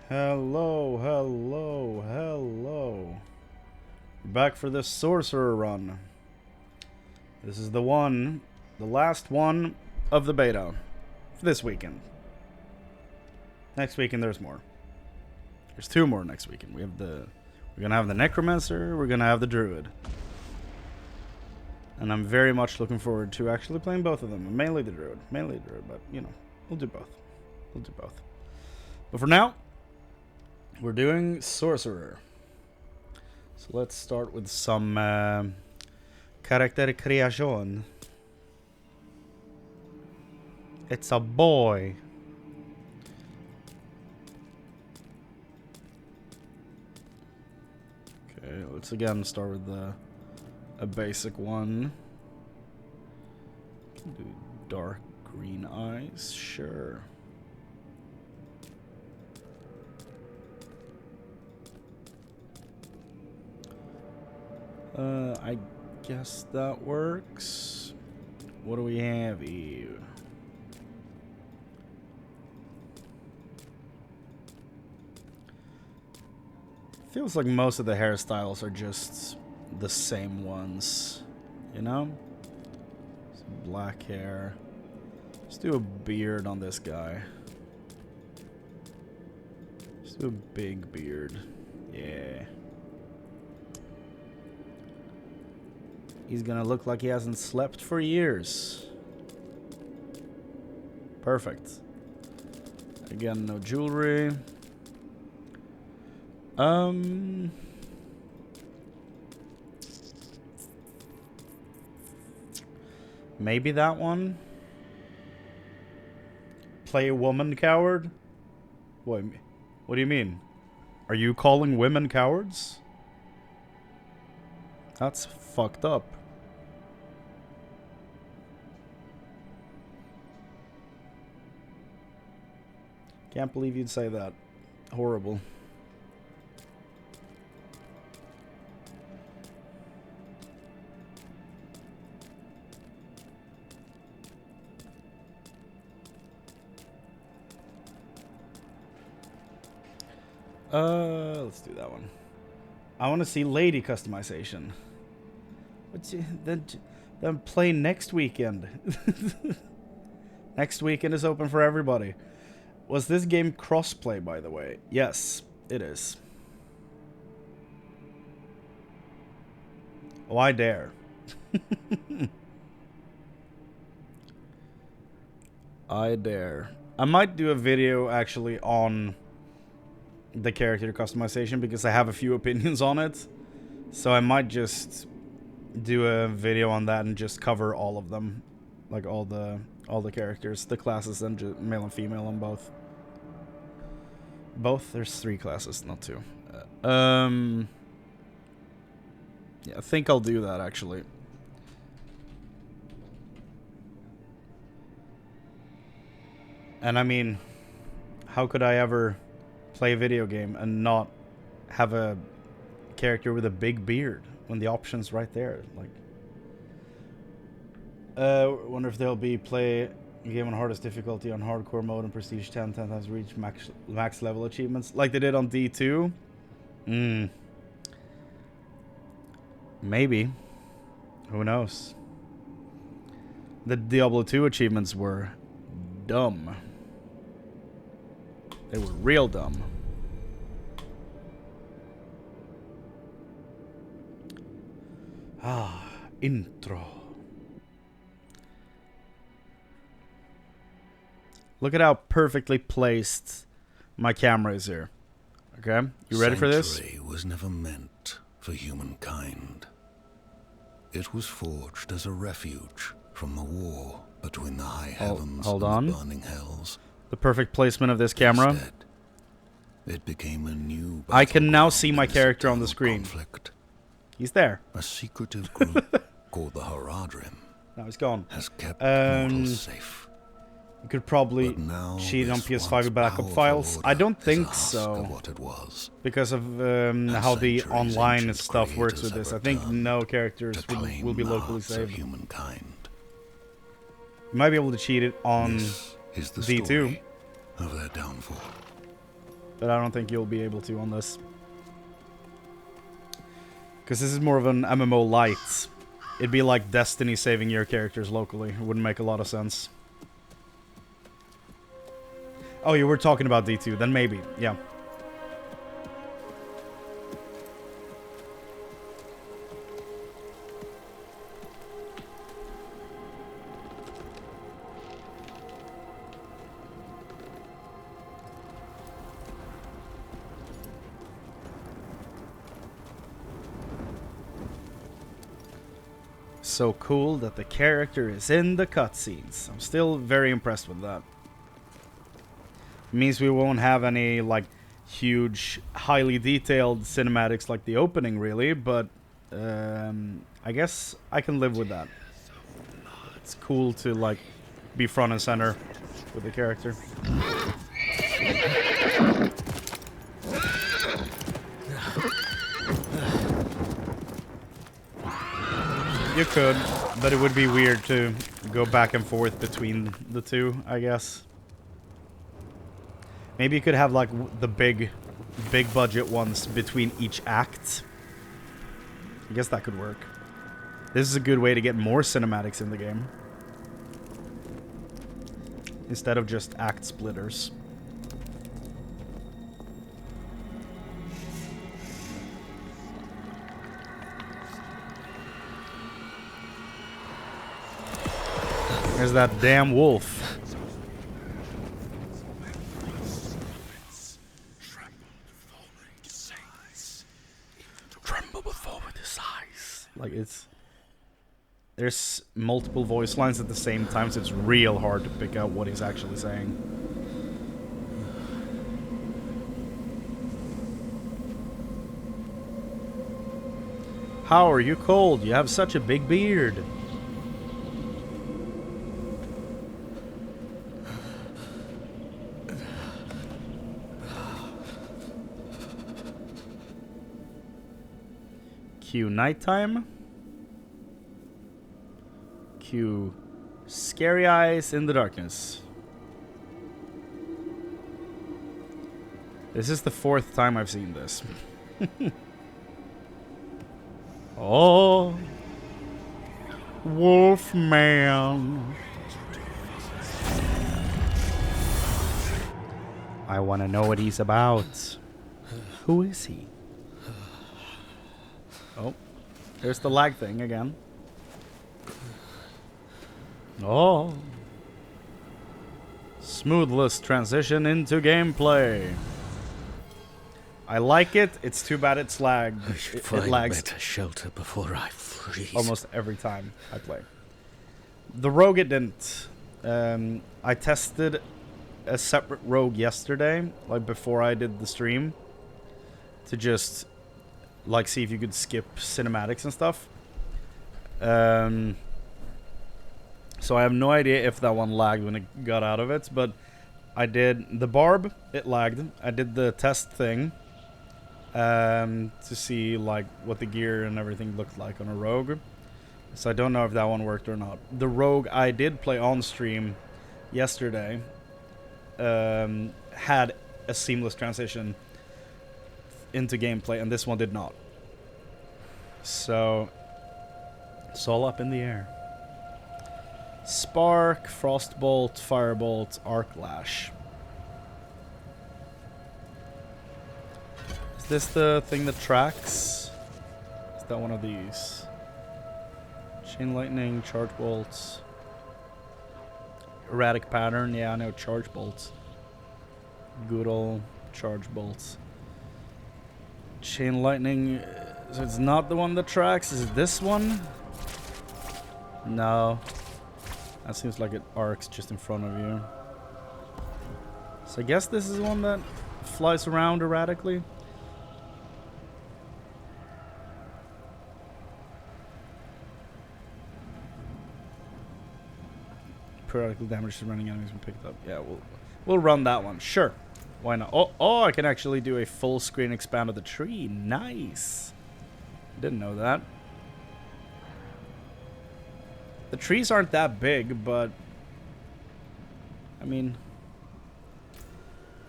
Hello, hello, hello. We're back for this Sorcerer run. This is the last one of the beta for this weekend. Next weekend there's more. There's two more next weekend. We're gonna have the Necromancer, we're gonna have the Druid. And I'm very much looking forward to actually playing both of them. Mainly the Druid, but you know, we'll do both. But for now, we're doing Sorcerer. So let's start with some character creation. It's a boy. Okay, let's again start with a basic one. Can do dark green eyes, sure. I guess that works. What do we have here? Feels like most of the hairstyles are just the same ones, you know? Some black hair. Let's do a beard on this guy. Let's do a big beard. Yeah. He's gonna look like he hasn't slept for years. Perfect. Again, no jewelry. Maybe that one. Play a woman coward? What do you mean? Are you calling women cowards? That's fucked up. Can't believe you'd say that. Horrible. Let's do that one. I want to see lady customization. Then play next weekend. Next weekend is open for everybody. Was this game crossplay, by the way? Yes, it is. Oh, I dare. I dare. I might do a video actually on the character customization because I have a few opinions on it. So I might just do a video on that and just cover all of them. Like all the characters, the classes, and male and female on both. There's 3 classes, not 2. Yeah, I think I'll do that actually. And I mean, how could I ever play a video game and not have a character with a big beard when the option's right there? Like, wonder if there'll be play game on hardest difficulty on hardcore mode and prestige 10 times reach max level achievements like they did on D2. Maybe. Who knows? The Diablo 2 achievements were dumb. They were real dumb. Intro. Look at how perfectly placed my camera is here. Okay? You ready for this? Sanctuary was never meant for humankind. It was forged as a refuge from the war between the high heavens and the burning hells. The perfect placement of this camera. Instead, it became a new I can now see my character on the screen. Conflict. He's there. A secretive group called the Haradrim Now he's gone. has kept mortals safe. You could probably cheat on PS5 with backup files. I don't think so. What it was. Because of how the online stuff works with this. I think no characters will be locally saved. Humankind. You might be able to cheat it on This is the D2. story of their downfall. but I don't think you'll be able to on this. Because this is more of an MMO light. It'd be like Destiny saving your characters locally. It wouldn't make a lot of sense. Oh, you were talking about D2. Then maybe. Yeah. So cool that the character is in the cutscenes. I'm still very impressed with that. It means we won't have any like huge, highly detailed cinematics like the opening, really, but I guess I can live with that. It's cool to like be front and center with the character. You could, but it would be weird to go back and forth between the two, I guess. Maybe you could have like the big budget ones between each act. I guess that could work. This is a good way to get more cinematics in the game. Instead of just act splitters. There's that damn wolf. Tremble before the size. Like there's multiple voice lines at the same time, so it's real hard to pick out what he's actually saying. How are you cold? You have such a big beard. Q nighttime. Q scary eyes in the darkness. This is the 4th time I've seen this. Oh, Wolfman. I want to know what he's about. Who is he? Oh, there's the lag thing again. Oh. Smoothless transition into gameplay. I like it. It's too bad it's lagged. It lags better shelter before I freeze. Almost every time I play. The rogue it didn't. I tested a separate rogue yesterday, like before I did the stream, to just like see if you could skip cinematics and stuff. So I have no idea if that one lagged when it got out of it, but I did the barb, it lagged. I did the test thing to see like what the gear and everything looked like on a rogue. So I don't know if that one worked or not. The rogue I did play on stream yesterday had a seamless transition into gameplay, and this one did not. So it's all up in the air. Spark, Frostbolt, Firebolt, Arclash. Is this the thing that tracks? Is that one of these? Chain Lightning, Charge Bolts. Erratic Pattern, yeah, I know, Charge Bolts. Good old Charge Bolts. Chain Lightning, so it's not the one that tracks, is it this one? No. That seems like it arcs just in front of you. So I guess this is one that flies around erratically. Periodically damage to running enemies when picked up. Yeah, we'll run that one. Sure. Why not? Oh, I can actually do a full screen expand of the tree. Nice. Didn't know that. The trees aren't that big, but I mean,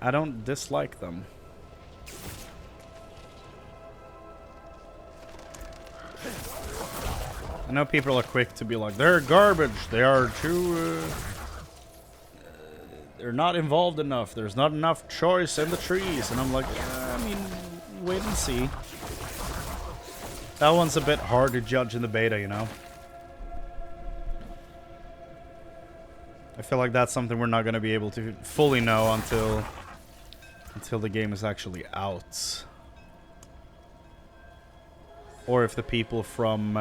I don't dislike them. I know people are quick to be like, they're garbage. They are too... they're not involved enough. There's not enough choice in the trees. And I'm like, I mean, wait and see. That one's a bit hard to judge in the beta, you know? I feel like that's something we're not going to be able to fully know until the game is actually out. Or if the people from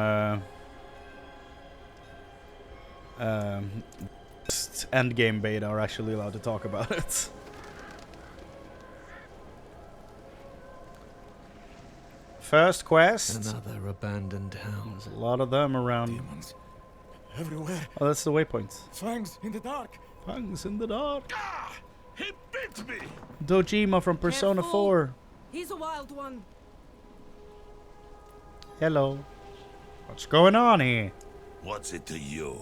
endgame beta are actually allowed to talk about it. First quest. Another abandoned town. There's a lot of them around. Demons everywhere. Oh, that's the waypoint. Fangs in the dark. Fangs in the dark. Ah! He bit me! Dojima from Persona Careful. 4. He's a wild one. Hello. What's going on here? What's it to you?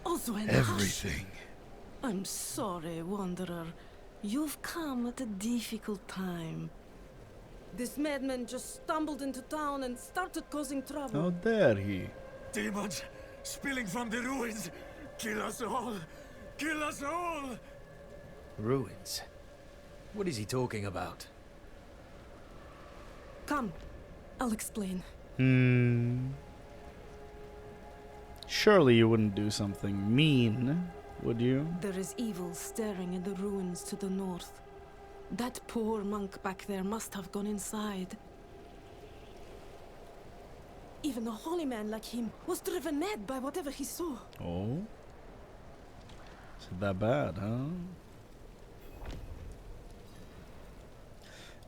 Also an Everything. I'm sorry, Wanderer. You've come at a difficult time. This madman just stumbled into town and started causing trouble. How dare he? Demons spilling from the ruins. Kill us all! Kill us all! Ruins? What is he talking about? Come, I'll explain. Surely you wouldn't do something mean, would you? There is evil staring in the ruins to the north. That poor monk back there must have gone inside. Even a holy man like him was driven mad by whatever he saw. Oh? Is it that bad, huh?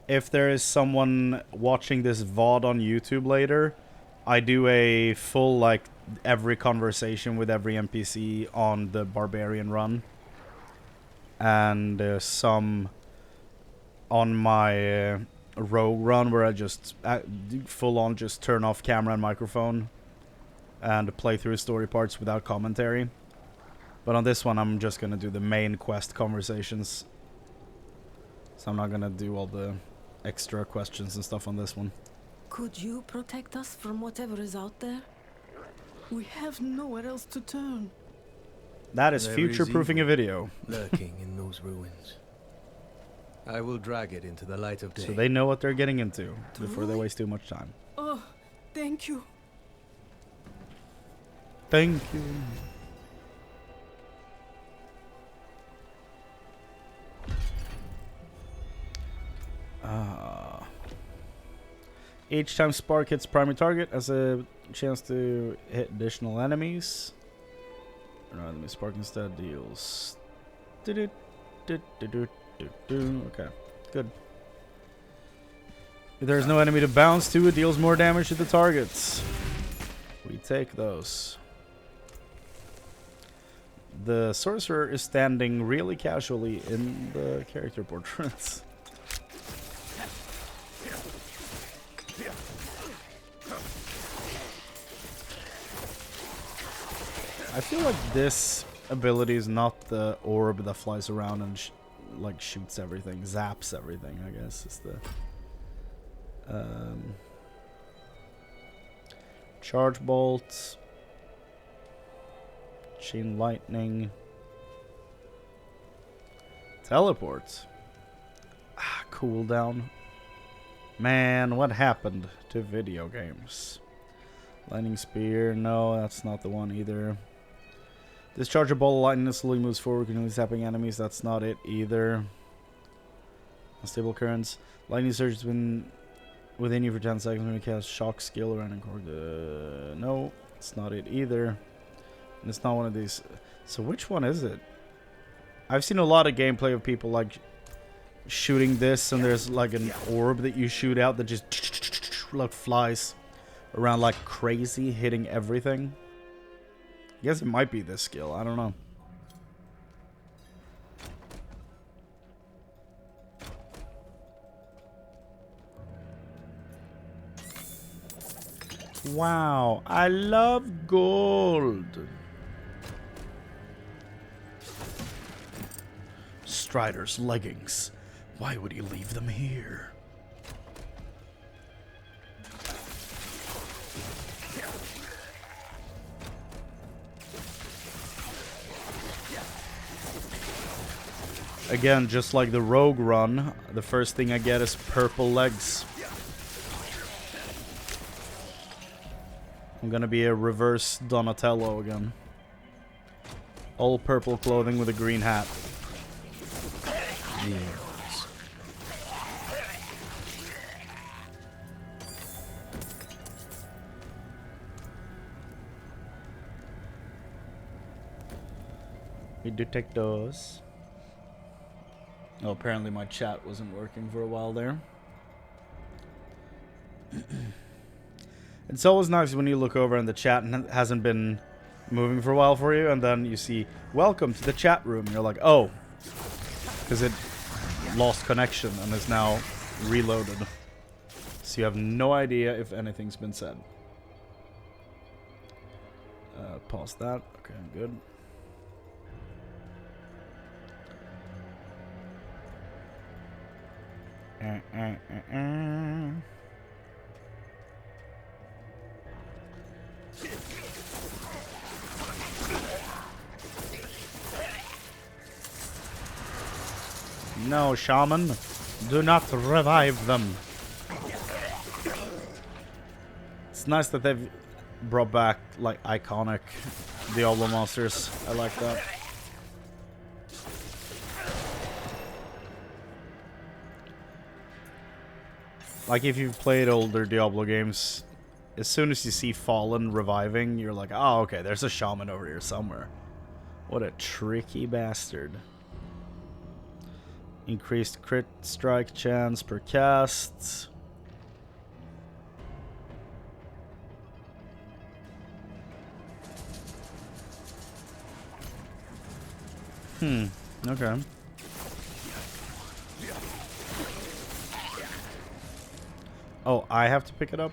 If there is someone watching this VOD on YouTube later, I do a full, like, every conversation with every NPC on the Barbarian run. And some on my rogue run where I just full on just turn off camera and microphone and play through story parts without commentary. But on this one I'm just gonna do the main quest conversations. So I'm not gonna do all the extra questions and stuff on this one. Could you protect us from whatever is out there? We have nowhere else to turn. That is There future-proofing a evil video. lurking in those ruins. I will drag it into the light of day. So they know what they're getting into before they waste too much time. Oh, thank you. Thank you. Each time Spark hits primary target has a chance to hit additional enemies. Enemy Spark instead deals. Okay, good. If there's no enemy to bounce to, it deals more damage to the targets. We take those. The Sorcerer is standing really casually in the character portraits. I feel like this ability is not the orb that flies around and like shoots everything, zaps everything, I guess is the charge bolt, chain lightning, teleport, cooldown. Man, what happened to video games? Lightning spear, no, that's not the one either. Discharge a ball of lightning slowly moves forward, continually zapping enemies. That's not it either. Unstable currents. Lightning surge has been within you for 10 seconds when you cast shock skill or an no, it's not it either. And it's not one of these. So which one is it? I've seen a lot of gameplay of people like shooting this, and there's like an orb that you shoot out that just like flies around like crazy, hitting everything. I guess it might be this skill. I don't know. Wow, I love gold. Strider's leggings. Why would he leave them here? Again, just like the rogue run, the first thing I get is purple legs. I'm gonna be a reverse Donatello again. All purple clothing with a green hat. Yes. We detect those. Oh, apparently my chat wasn't working for a while there. It's always nice when you look over and the chat hasn't been moving for a while for you, and then you see, welcome to the chat room. You're like, oh, because it lost connection and is now reloaded. So you have no idea if anything's been said. Pause that. Okay, good. No, shaman, do not revive them. It's nice that they've brought back like iconic Diablo monsters. I like that. Like if you've played older Diablo games, as soon as you see Fallen reviving, you're like, oh, okay, there's a shaman over here somewhere. What a tricky bastard. Increased crit strike chance per cast. Okay. Oh, I have to pick it up?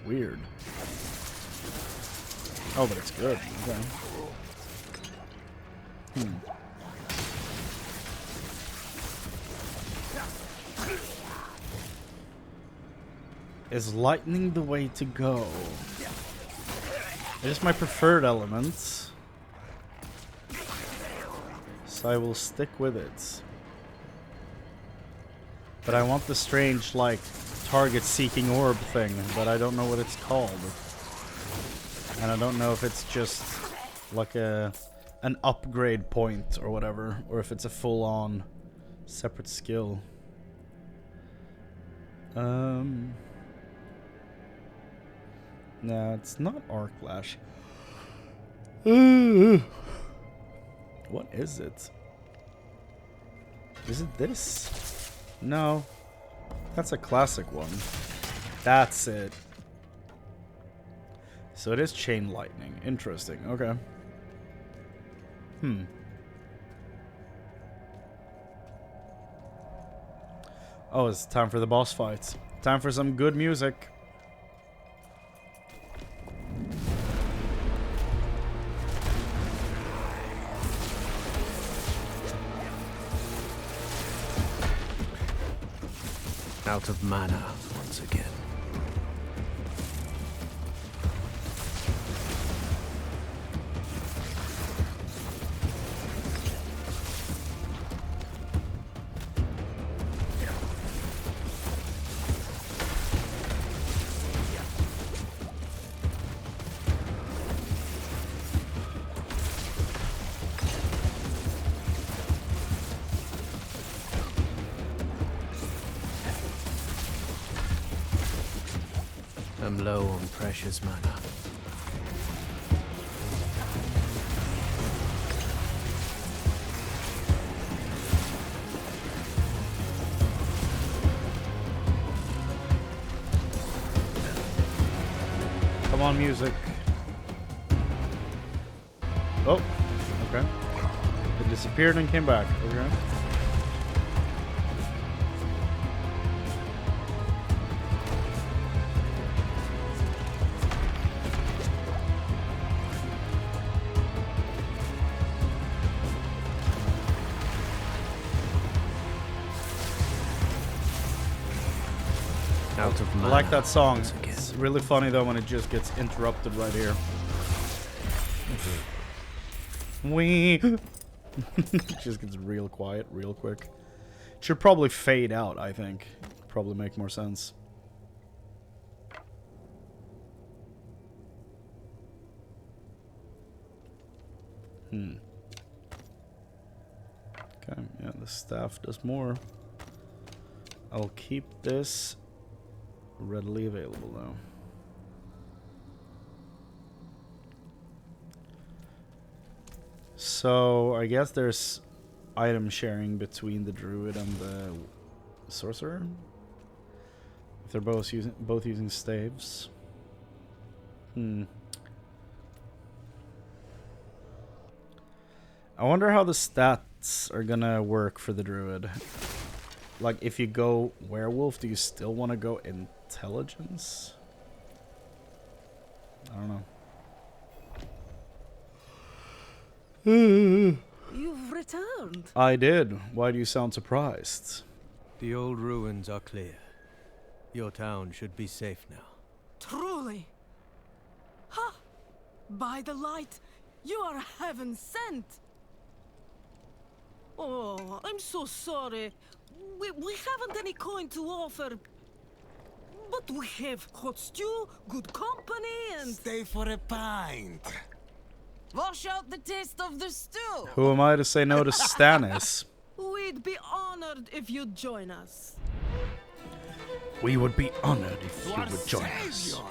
Weird. Oh, but it's good. Okay. Is lightning the way to go? It is my preferred element, so I will stick with it. But I want the strange, like, target-seeking orb thing, but I don't know what it's called. And I don't know if it's just like an upgrade point or whatever, or if it's a full-on separate skill. No, it's not Arc Lash. What is it? Is it this? No. That's a classic one. That's it. So it is Chain Lightning. Interesting. Okay. Oh, it's time for the boss fights. Time for some good music. Out of mana once again. I'm low on precious mana. Come on, music. Oh, okay. It disappeared and came back. Okay. Out of mana. I like that song. It's really funny though when it just gets interrupted right here. We Just gets real quiet real quick. Should probably fade out, I think. Probably make more sense. Okay, yeah, the staff does more. I'll keep this readily available though. So I guess there's item sharing between the Druid and the Sorcerer. If they're both using staves. I wonder how the stats are gonna work for the Druid. Like, if you go werewolf, do you still want to go intelligence? I don't know. You've returned. I did. Why do you sound surprised? The old ruins are clear. Your town should be safe now. Truly. Ha! By the light, you are heaven sent. Oh, I'm so sorry. We haven't any coin to offer. But we have hot stew, good company, and... Stay for a pint. Wash out the taste of the stew. Who am I to say no to Stannis? We'd be honored if you'd join us. We would be honored if you would join us.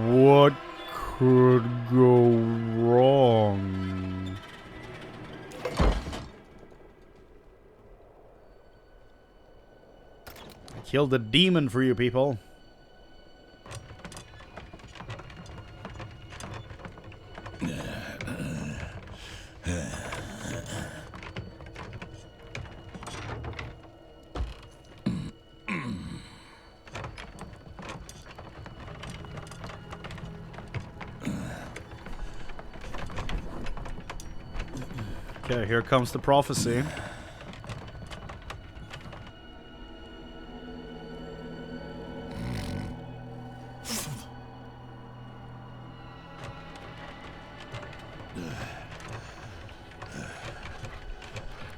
What could go wrong? I killed a demon for you people. Okay, here comes the prophecy.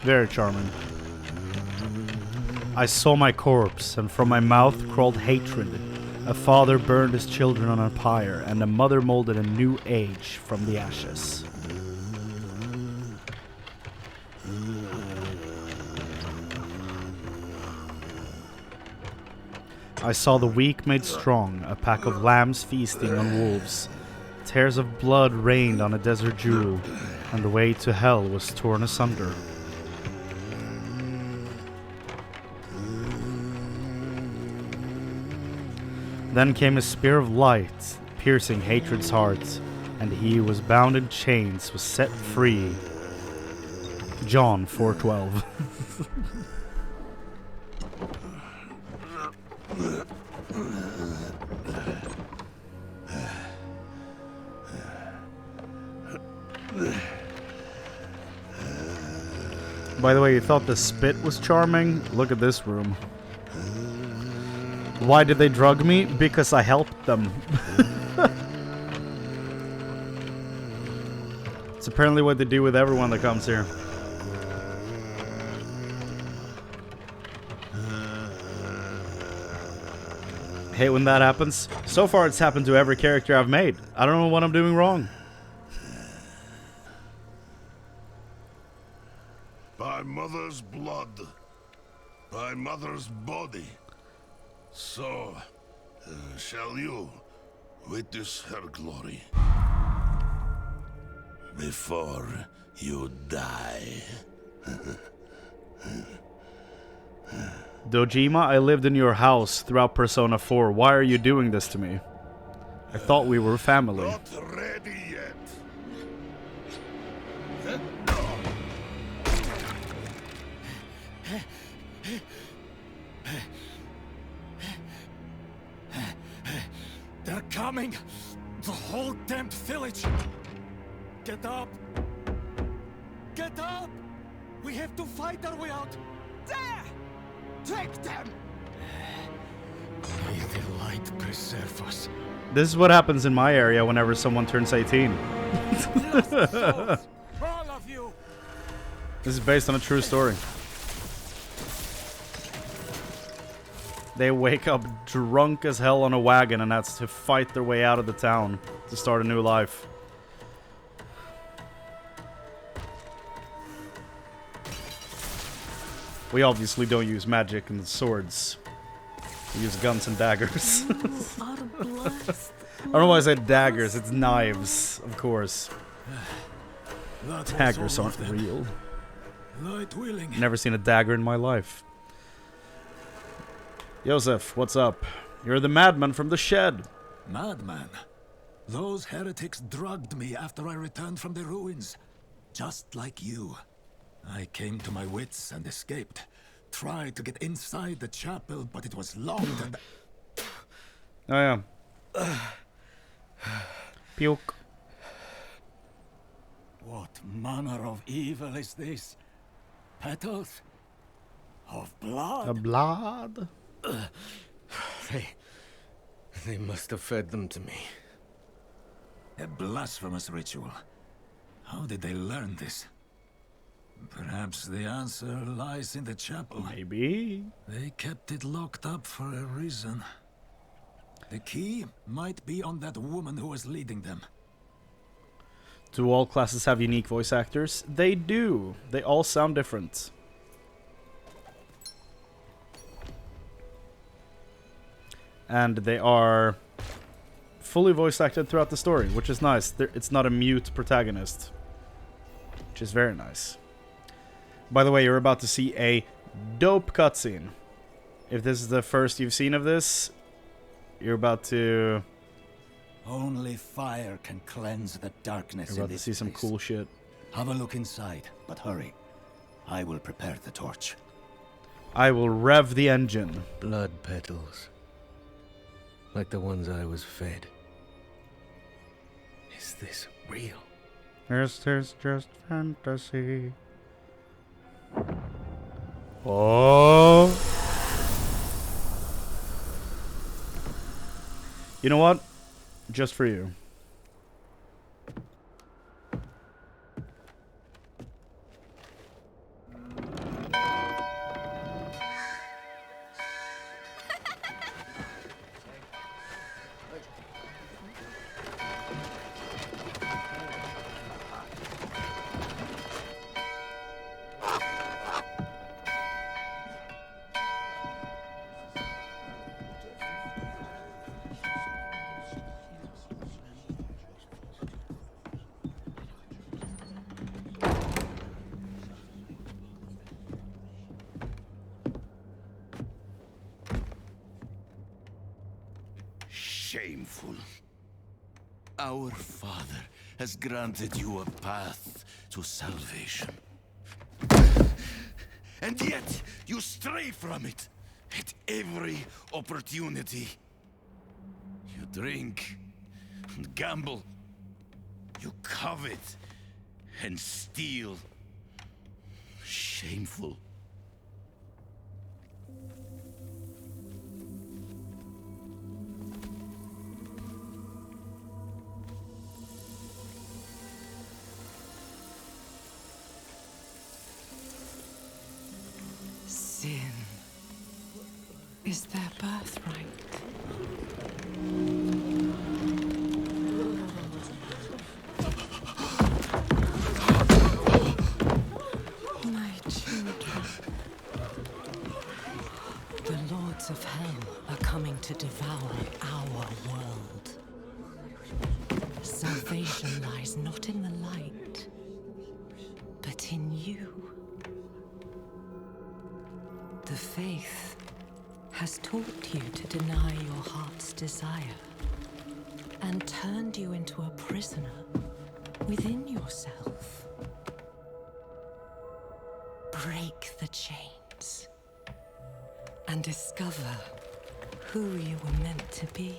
Very charming. I saw my corpse, and from my mouth crawled hatred. A father burned his children on a pyre, and a mother molded a new age from the ashes. I saw the weak made strong, a pack of lambs feasting on wolves. Tears of blood rained on a desert jewel, and the way to hell was torn asunder. Then came a spear of light, piercing hatred's heart, and he who was bound in chains was set free. John 4:12. By the way, you thought the spit was charming? Look at this room. Why did they drug me? Because I helped them. It's apparently what they do with everyone that comes here. Hate when that happens. So far it's happened to every character I've made. I don't know what I'm doing wrong. By mother's blood, by mother's body, so shall you witness her glory before you die. Dojima, I lived in your house throughout Persona 4. Why are you doing this to me? I thought we were family. Not ready yet. They're coming! The whole damned village! Get up! Get up! have to fight our way out. There! Take them! May the light preserve us. This is what happens in my area whenever someone turns 18. Lost souls, all of you! This is based on a true story. They wake up drunk as hell on a wagon, and that's to fight their way out of the town to start a new life. We obviously don't use magic and swords. We use guns and daggers. Are blessed. I don't know why I said daggers, it's knives, of course. Daggers aren't real. Light willing. Never seen a dagger in my life. Joseph, what's up? You're the madman from the shed. Madman. Those heretics drugged me after I returned from the ruins. Just like you. I came to my wits and escaped. Tried to get inside the chapel, but it was locked and... Oh yeah. Puke. What manner of evil is this? Petals? Of blood? The blood? They must have fed them to me. A blasphemous ritual. How did they learn this? Perhaps the answer lies in the chapel. Maybe. They kept it locked up for a reason. The key might be on that woman who was leading them. Do all classes have unique voice actors? They do. They all sound different. And they are fully voice acted throughout the story, which is nice. It's not a mute protagonist, which is very nice. By the way, you're about to see a dope cutscene. If this is the first you've seen of this, you're about to... Only fire can cleanse the darkness You're about to see some cool shit. Have a look inside, but hurry. I will prepare the torch. I will rev the engine. Blood petals. Like the ones I was fed. Is this real? This is just fantasy. Oh. You know what? Just for you. Shameful. Our Father has granted you a path to salvation. And yet, you stray from it at every opportunity. You drink and gamble. You covet and steal. Shameful. Sin is their birthright. My children. The lords of hell are coming to devour our world. Salvation lies not in the light, but in you. The faith has taught you to deny your heart's desire and turned you into a prisoner within yourself. Break the chains and discover who you were meant to be.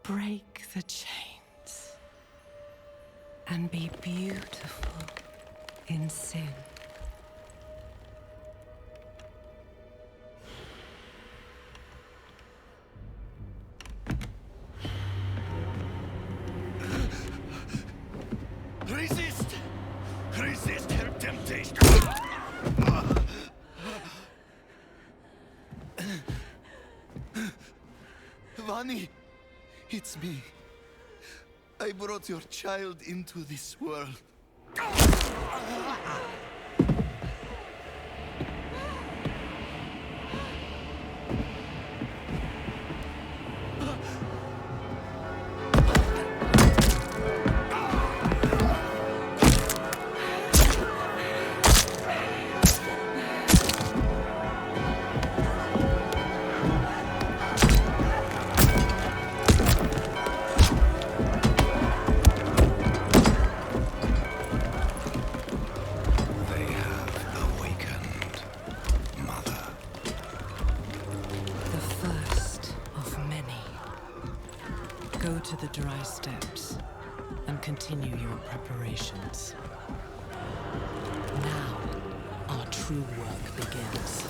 Break the chains and be beautiful in sin. Resist! Resist her temptation! Vani, it's me. I brought your child into this world. The dry steps and continue your preparations. Now, our true work begins.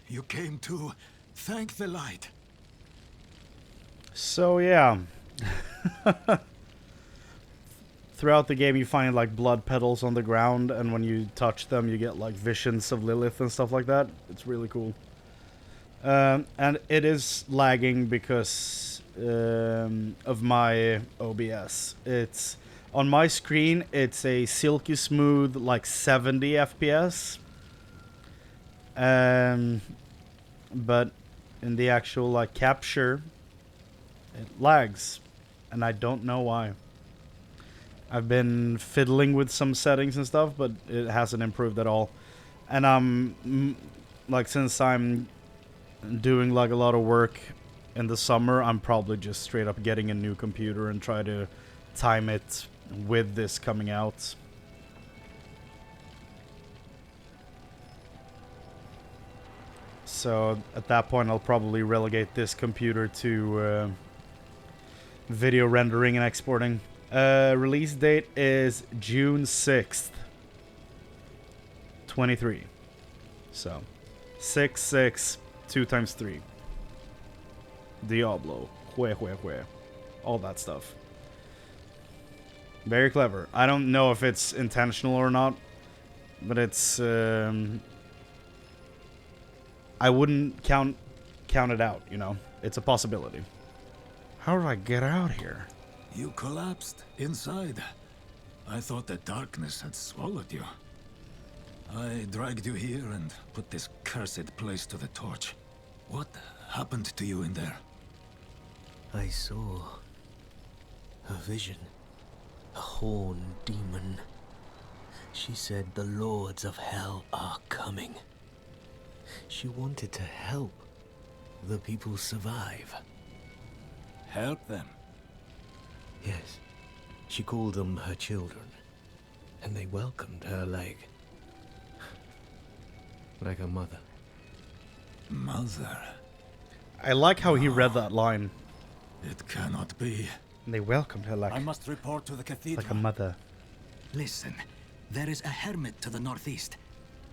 You came to thank the light. So yeah. Throughout the game you find like blood petals on the ground, and when you touch them you get like visions of Lilith and stuff like that. It's really cool. And it is lagging because of my OBS. It's on my screen, it's a silky smooth like 70 FPS. But in the actual like capture it lags, and I don't know why. I've been fiddling with some settings and stuff, but it hasn't improved at all. And like, since I'm doing like a lot of work in the summer, I'm probably just straight up getting a new computer and try to time it with this coming out. So at that point I'll probably relegate this computer to video rendering and exporting. Release date is June 6th, 23. So 6, 2 times 3. Diablo, all that stuff. Very clever. I don't know if it's intentional or not, but it's I wouldn't count it out, you know. It's a possibility. How did I get out here? You collapsed inside. I thought the darkness had swallowed you. I dragged you here and put this cursed place to the torch. What happened to you in there? I saw a vision. A horned demon. She said the lords of hell are coming. She wanted to help the people survive. Help them? Yes. She called them her children. And they welcomed her like a mother. Mother? I like how he read that line. It cannot be. And they welcomed her like I must report to the cathedral. a mother. Listen, there is a hermit to the northeast.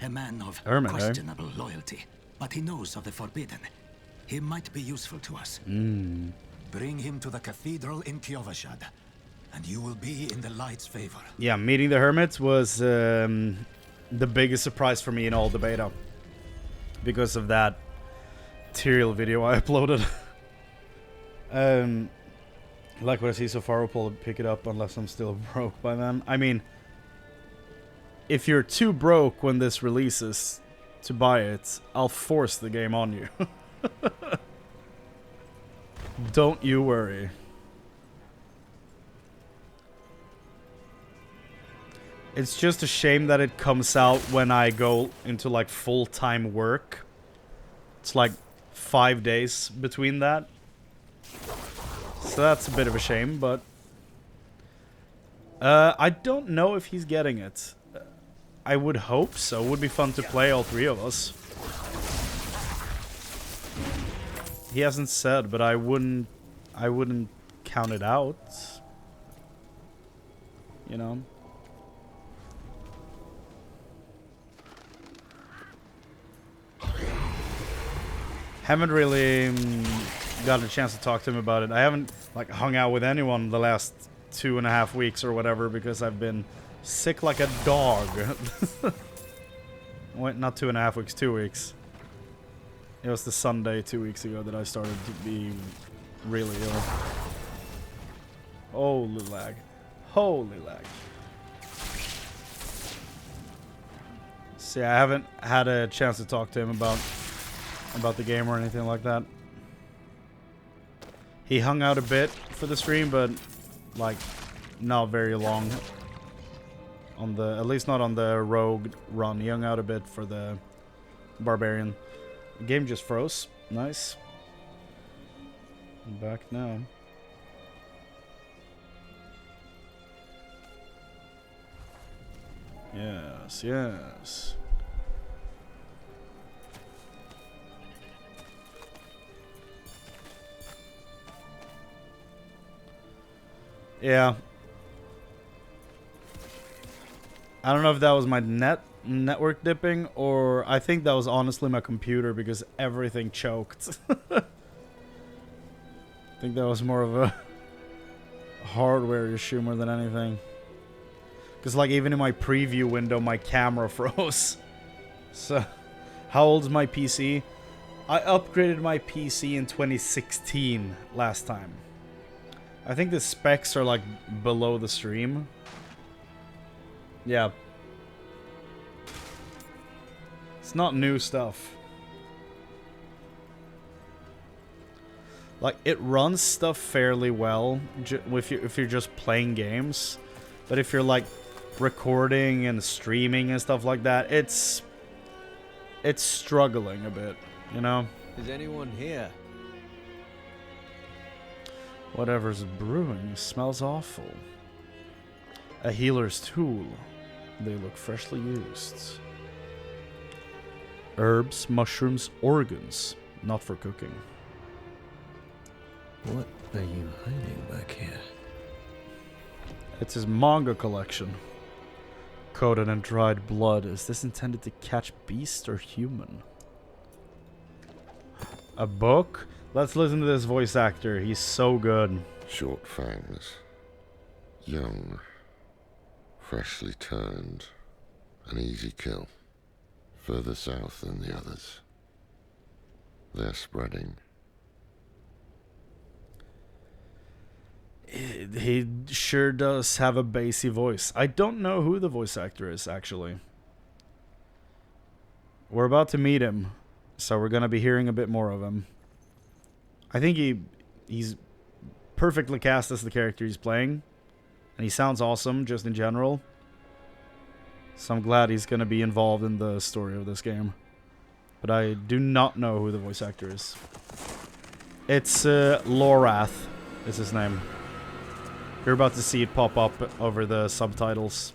A man of questionable loyalty. But he knows of the forbidden. He might be useful to us. Bring him to the cathedral in Kyovashad, and you will be in the light's favor. Yeah, meeting the hermits was the biggest surprise for me in all the beta. Because of that Tyrael video I uploaded. Like what I see so far, we'll probably pick it up unless I'm still broke by then. I mean, if you're too broke when this releases to buy it, I'll force the game on you. Don't you worry. It's just a shame that it comes out when I go into like full-time work. It's like 5 days between that. So that's a bit of a shame, but I don't know if he's getting it. I would hope so. It would be fun to play all three of us. He hasn't said, but I wouldn't I wouldn't count it out. You know? Haven't really gotten a chance to talk to him about it. I haven't like hung out with anyone the last 2.5 weeks or whatever because I've been sick like a dog. Wait, not 2.5 weeks, 2 weeks. It was the Sunday 2 weeks ago that I started to be really ill. Holy lag. Holy lag. See, I haven't had a chance to talk to him about the game or anything like that. He hung out a bit for the stream, but like not very long. On the at least not on the rogue run. He hung out a bit for the Barbarian. The game just froze. Nice. I'm back now. Yes, yes. Yeah. I don't know if that was my network dipping or I think that was honestly my computer because everything choked. I think that was more of a hardware issue more than anything. Because like even in my preview window my camera froze. So how old is my PC? I upgraded my PC in 2016 last time. I think the specs are like below the stream. Yeah. It's not new stuff. Like it runs stuff fairly well if you're just playing games. But if you're like recording and streaming and stuff like that, it's struggling a bit, you know? Is anyone here? Whatever's brewing smells awful. A healer's tool. They look freshly used. Herbs, mushrooms, organs. Not for cooking. What are you hiding back here? It's his manga collection. Coated in dried blood. Is this intended to catch beast or human? A book? Let's listen to this voice actor. He's so good. Short fangs. Young. Freshly turned. An easy kill. Further south than the others. They're spreading. He sure does have a bassy voice. I don't know who the voice actor is, actually. We're about to meet him, so we're going to be hearing a bit more of him. I think he's perfectly cast as the character he's playing. And he sounds awesome, just in general. So I'm glad he's going to be involved in the story of this game. But I do not know who the voice actor is. It's Lorath is his name. You're about to see it pop up over the subtitles.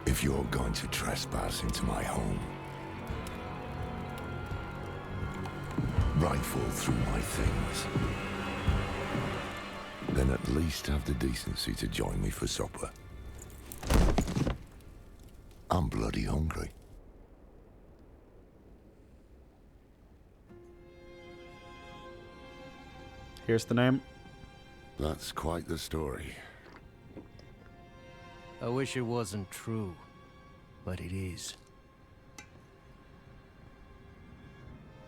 If you're going to trespass into my home, rifle through my things, then at least have the decency to join me for supper. I'm bloody hungry. Here's the name. That's quite the story. I wish it wasn't true, but it is.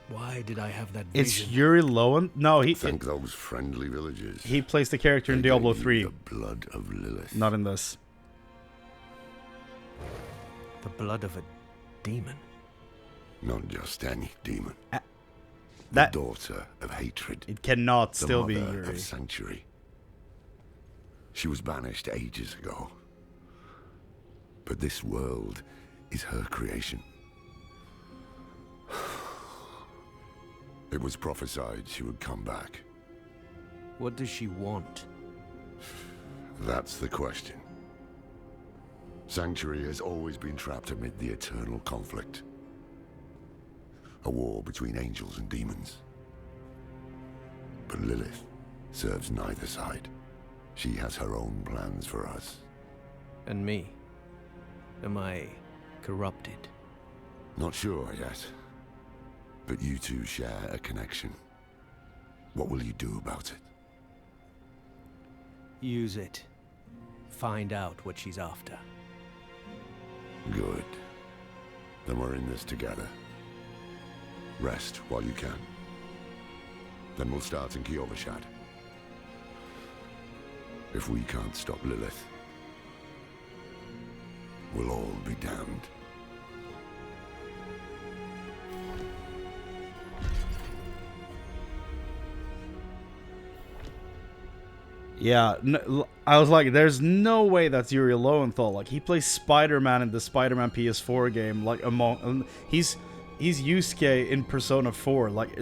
Why did I have that vision? It's Yuri Lowen. No, Thank those friendly villagers. He plays the character in Diablo 3. The blood of Lilith. Not in this. The blood of a demon. Not just any demon. That the daughter of hatred. It cannot the still be mother Yuri. of sanctuary. She was banished ages ago. But this world is her creation. It was prophesied she would come back. What does she want? That's the question. Sanctuary has always been trapped amid the eternal conflict. A war between angels and demons. But Lilith serves neither side. She has her own plans for us. And me? Am I corrupted? Not sure yet. But you two share a connection. What will you do about it? Use it. Find out what she's after. Good. Then we're in this together. Rest while you can. Then we'll start in Kyovashad. If we can't stop Lilith, we'll all be damned. Yeah, no, I was like, there's no way that's Yuri Lowenthal. Like, he plays Spider-Man in the Spider-Man PS4 game. Like, he's Yusuke in Persona 4. Like,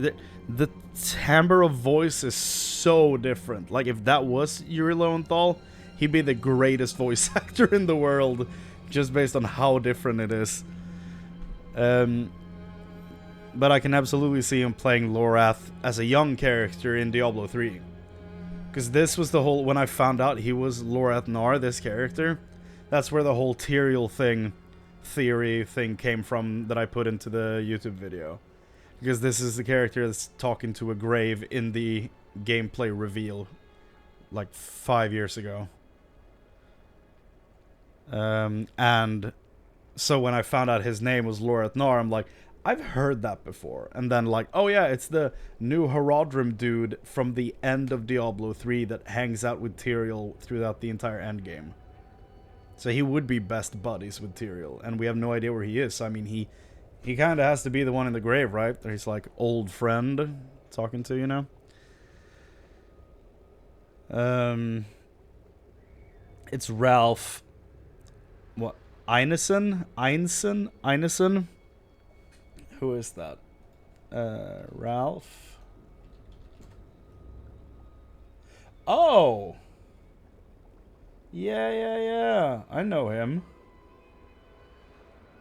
the timbre of voice is so different. Like, if that was Yuri Lowenthal, he'd be the greatest voice actor in the world, just based on how different it is. But I can absolutely see him playing Lorath as a young character in Diablo 3. Because this was the whole, when I found out he was Lorath Nar, this character, that's where the whole Tyrael theory thing came from that I put into the YouTube video. Because this is the character that's talking to a grave in the gameplay reveal, like 5 years ago. And so when I found out his name was Lorath Nar, I'm like, I've heard that before. And then like, oh yeah, it's the new Horadrim dude from the end of Diablo 3 that hangs out with Tyrael throughout the entire endgame. So he would be best buddies with Tyrael, and we have no idea where he is. So, I mean, he kind of has to be the one in the grave, right? He's like old friend talking to, you know? It's Ralph. What? Einesen? Who is that? Ralph? Oh! Yeah. I know him.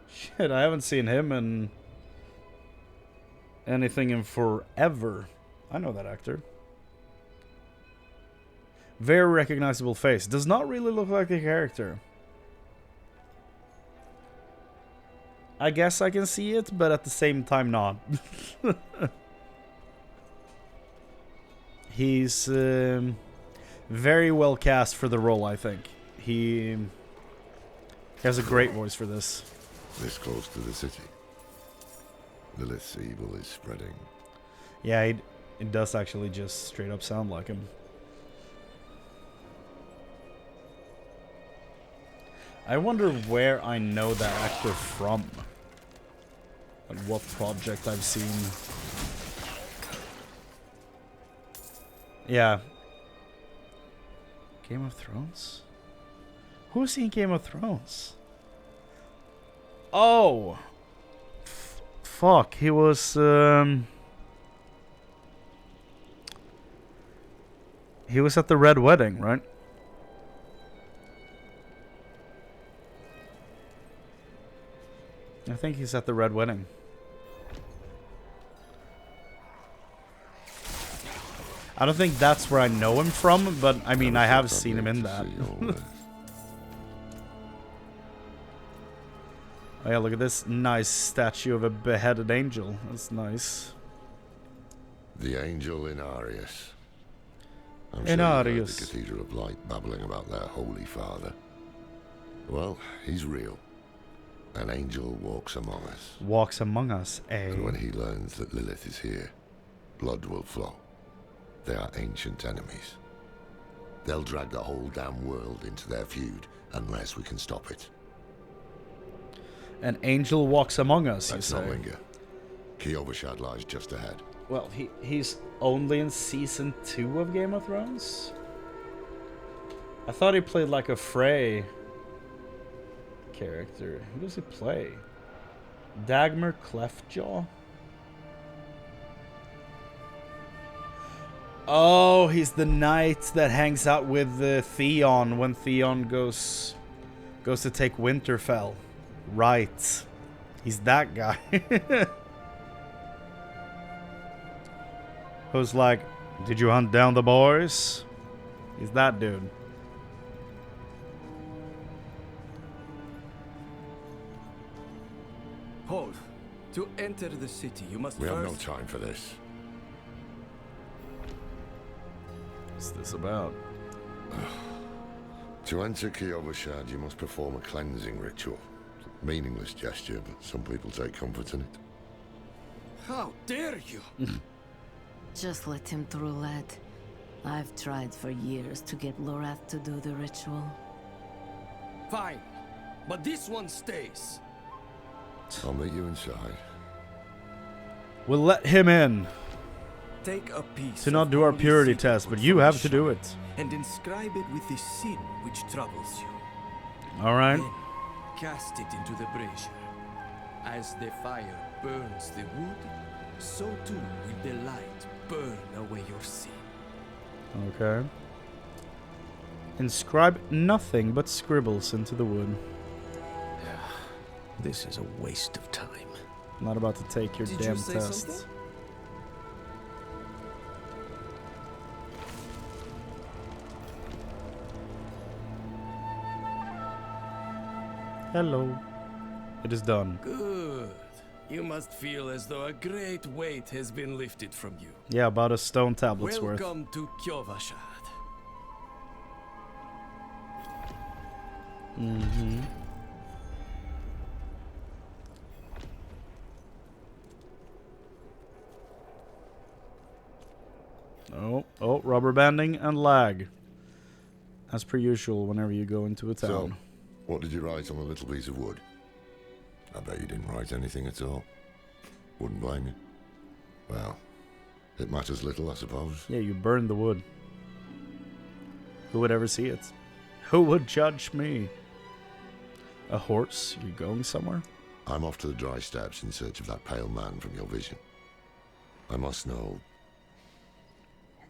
Shit, I haven't seen him in anything in forever. I know that actor. Very recognizable face. Does not really look like the character. I guess I can see it, but at the same time not. He's very well cast for the role, I think. He has a great voice for this. This close to the city. Lilith's evil is spreading. Yeah, it does actually just straight up sound like him. I wonder where I know that actor from. And what project I've seen. Yeah. Game of Thrones? Who's in Game of Thrones? Oh! Fuck, he was, he was at the Red Wedding, right? I think he's at the Red Wedding. I don't think that's where I know him from, but I mean, I have seen him in that. Oh yeah, look at this nice statue of a beheaded angel. That's nice. The angel in Arius. I'm in sure Arius. You've heard the Cathedral of Light babbling about their Holy Father. Well, he's real. An angel walks among us. Walks among us, eh? And when he learns that Lilith is here, blood will flow. They are ancient enemies. They'll drag the whole damn world into their feud unless we can stop it. An angel walks among us, That's you say? not linger. Kyovashad lies just ahead. Well, he's only in season 2 of Game of Thrones? I thought he played like a Frey character. Who does he play? Dagmar Cleftjaw? Oh, he's the knight that hangs out with Theon when Theon goes to take Winterfell. Right. He's that guy. Who's like, did you hunt down the boys? He's that dude. Hold. To enter the city, you must We first... have no time for this. What's this about? To enter Kiovashad, you must perform a cleansing ritual. Meaningless gesture, but some people take comfort in it. How dare you? Just let him through, lad. I've tried for years to get Lorath to do the ritual. Fine. But this one stays. I'll meet you inside. We'll let him in Take a piece to not of do our holy purity sacred test, but wood you from have the to do shrine it. and inscribe it with the sin which troubles you. Alright. Then cast it into the brazier. As the fire burns the wood, so too will the light burn away your sin. Okay. Inscribe nothing but scribbles into the wood. This is a waste of time. I'm not about to take your Did damn you say test. something? Hello. It is done. Good. You must feel as though a great weight has been lifted from you. Yeah, about a stone tablet's worth. Welcome to Kiovashad. Mm-hmm. Oh, rubber banding and lag. As per usual whenever you go into a town. So, what did you write on the little piece of wood? I bet you didn't write anything at all. Wouldn't blame you. Well, it matters little, I suppose. Yeah, you burned the wood. Who would ever see it? Who would judge me? A horse? You going somewhere? I'm off to the dry steppes in search of that pale man from your vision. I must know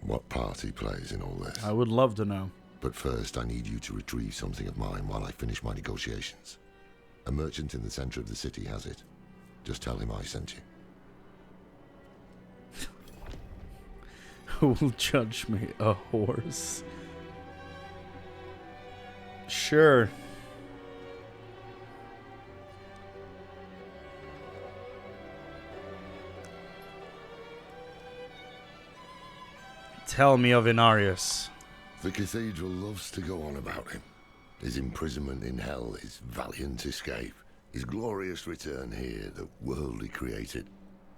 what part he plays in all this. I would love to know. But first, I need you to retrieve something of mine while I finish my negotiations. A merchant in the center of the city has it. Just tell him I sent you. Who will judge me? A horse? Sure. Tell me of Inarius. The cathedral loves to go on about him. His imprisonment in hell, his valiant escape, his glorious return here, the world he created.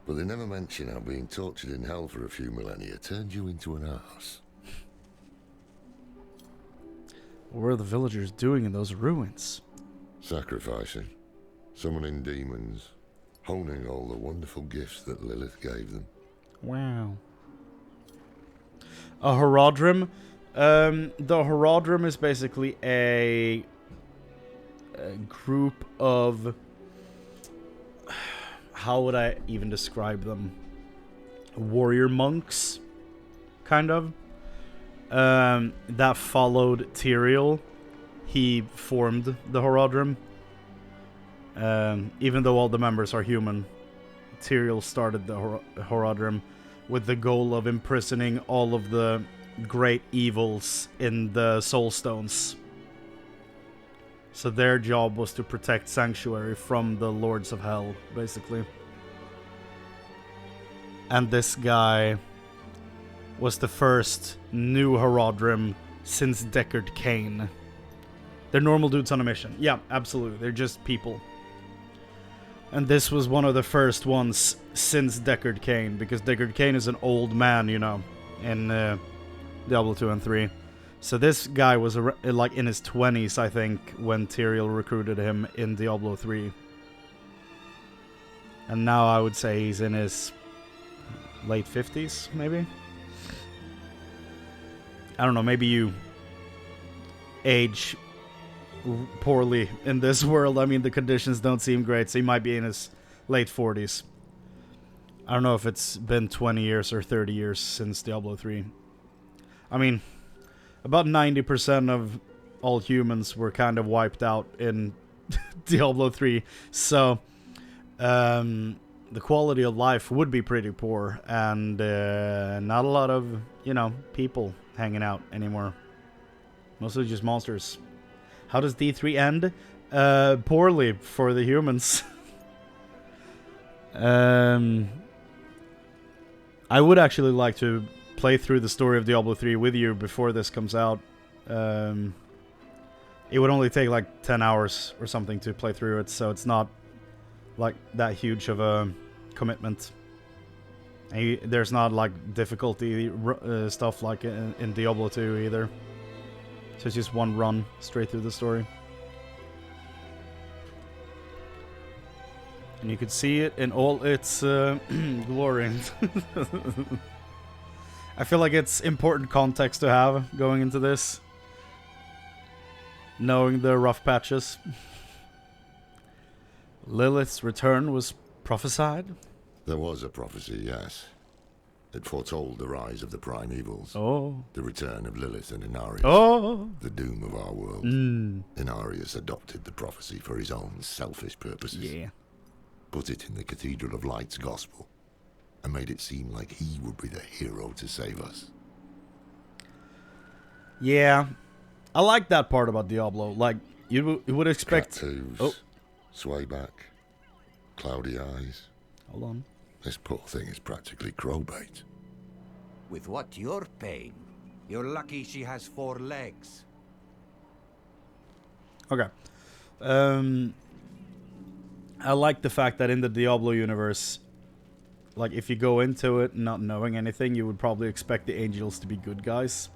But they never mention how being tortured in hell for a few millennia turned you into an arse. What were the villagers doing in those ruins? Sacrificing, summoning demons, honing all the wonderful gifts that Lilith gave them. Wow. A Horodrim? The Horodrim is basically a group of... How would I even describe them? Warrior monks, kind of. That followed Tyrael. He formed the Horodrim. Even though all the members are human, Tyrael started the Horodrim with the goal of imprisoning all of the great evils in the Soul Stones. So their job was to protect Sanctuary from the Lords of Hell, basically. And this guy was the first new Horodrim since Deckard Cain. They're normal dudes on a mission. Yeah, absolutely. They're just people. And this was one of the first ones since Deckard Cain, because Deckard Cain is an old man, you know, in Diablo 2 and 3. So this guy was like in his 20s, I think, when Tyrael recruited him in Diablo 3. And now I would say he's in his late 50s, maybe? I don't know, maybe you age poorly in this world. I mean, the conditions don't seem great, so he might be in his late 40s. I don't know if it's been 20 years or 30 years since Diablo 3. I mean, about 90% of all humans were kind of wiped out in Diablo 3, so the quality of life would be pretty poor, and not a lot of, you know, people hanging out anymore. Mostly just monsters. How does D3 end? Poorly for the humans. I would actually like to play through the story of Diablo 3 with you before this comes out. It would only take like 10 hours or something to play through it, so it's not like that huge of a commitment. And there's not like difficulty stuff like in Diablo 2 either. So it's just one run straight through the story. And you could see it in all its glory. I feel like it's important context to have going into this. Knowing the rough patches. Lilith's return was prophesied? There was a prophecy, yes. It foretold the rise of the primevals. Oh. The return of Lilith and Inarius. Oh. The doom of our world. Inarius adopted the prophecy for his own selfish purposes. Yeah. Put it in the Cathedral of Light's gospel. And made it seem like he would be the hero to save us. Yeah. I like that part about Diablo. Like, you would expect... Tattoos. Sway back. Cloudy eyes. Hold on. This poor thing is practically crowbait. With what you're paying, you're lucky she has 4 legs. Okay. I like the fact that in the Diablo universe, like, if you go into it not knowing anything, you would probably expect the angels to be good guys.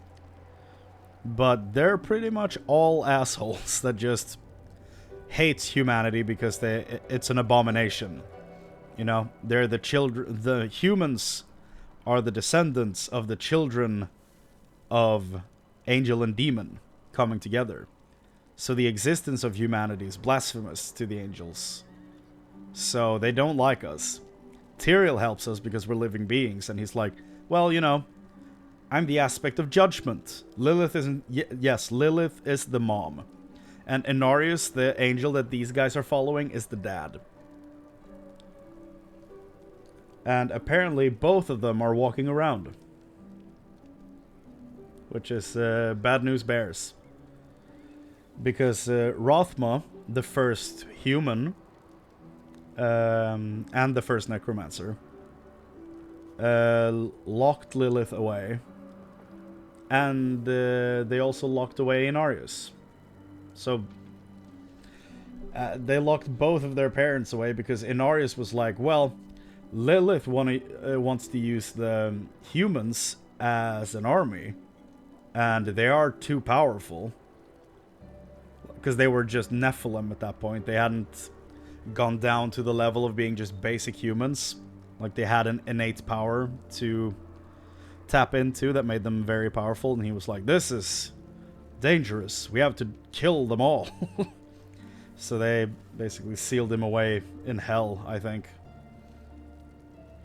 But they're pretty much all assholes that just hate humanity because it's an abomination. You know, they're the children. The humans are the descendants of the children of angel and demon coming together. So the existence of humanity is blasphemous to the angels. So they don't like us. Tyrael helps us because we're living beings, and he's like, well, you know, I'm the aspect of judgment. Lilith isn't... yes, Lilith is the mom. And Inarius, the angel that these guys are following, is the dad. And apparently both of them are walking around. Which is bad news bears. Because Rothma, the first human, and the first Necromancer, locked Lilith away. And they also locked away Inarius. So they locked both of their parents away because Inarius was like, well, Lilith wants to use the humans as an army, and they are too powerful. Because they were just Nephilim at that point. They hadn't gone down to the level of being just basic humans. Like, they had an innate power to tap into that made them very powerful. And he was like, this is dangerous. We have to kill them all. So they basically sealed him away in hell, I think.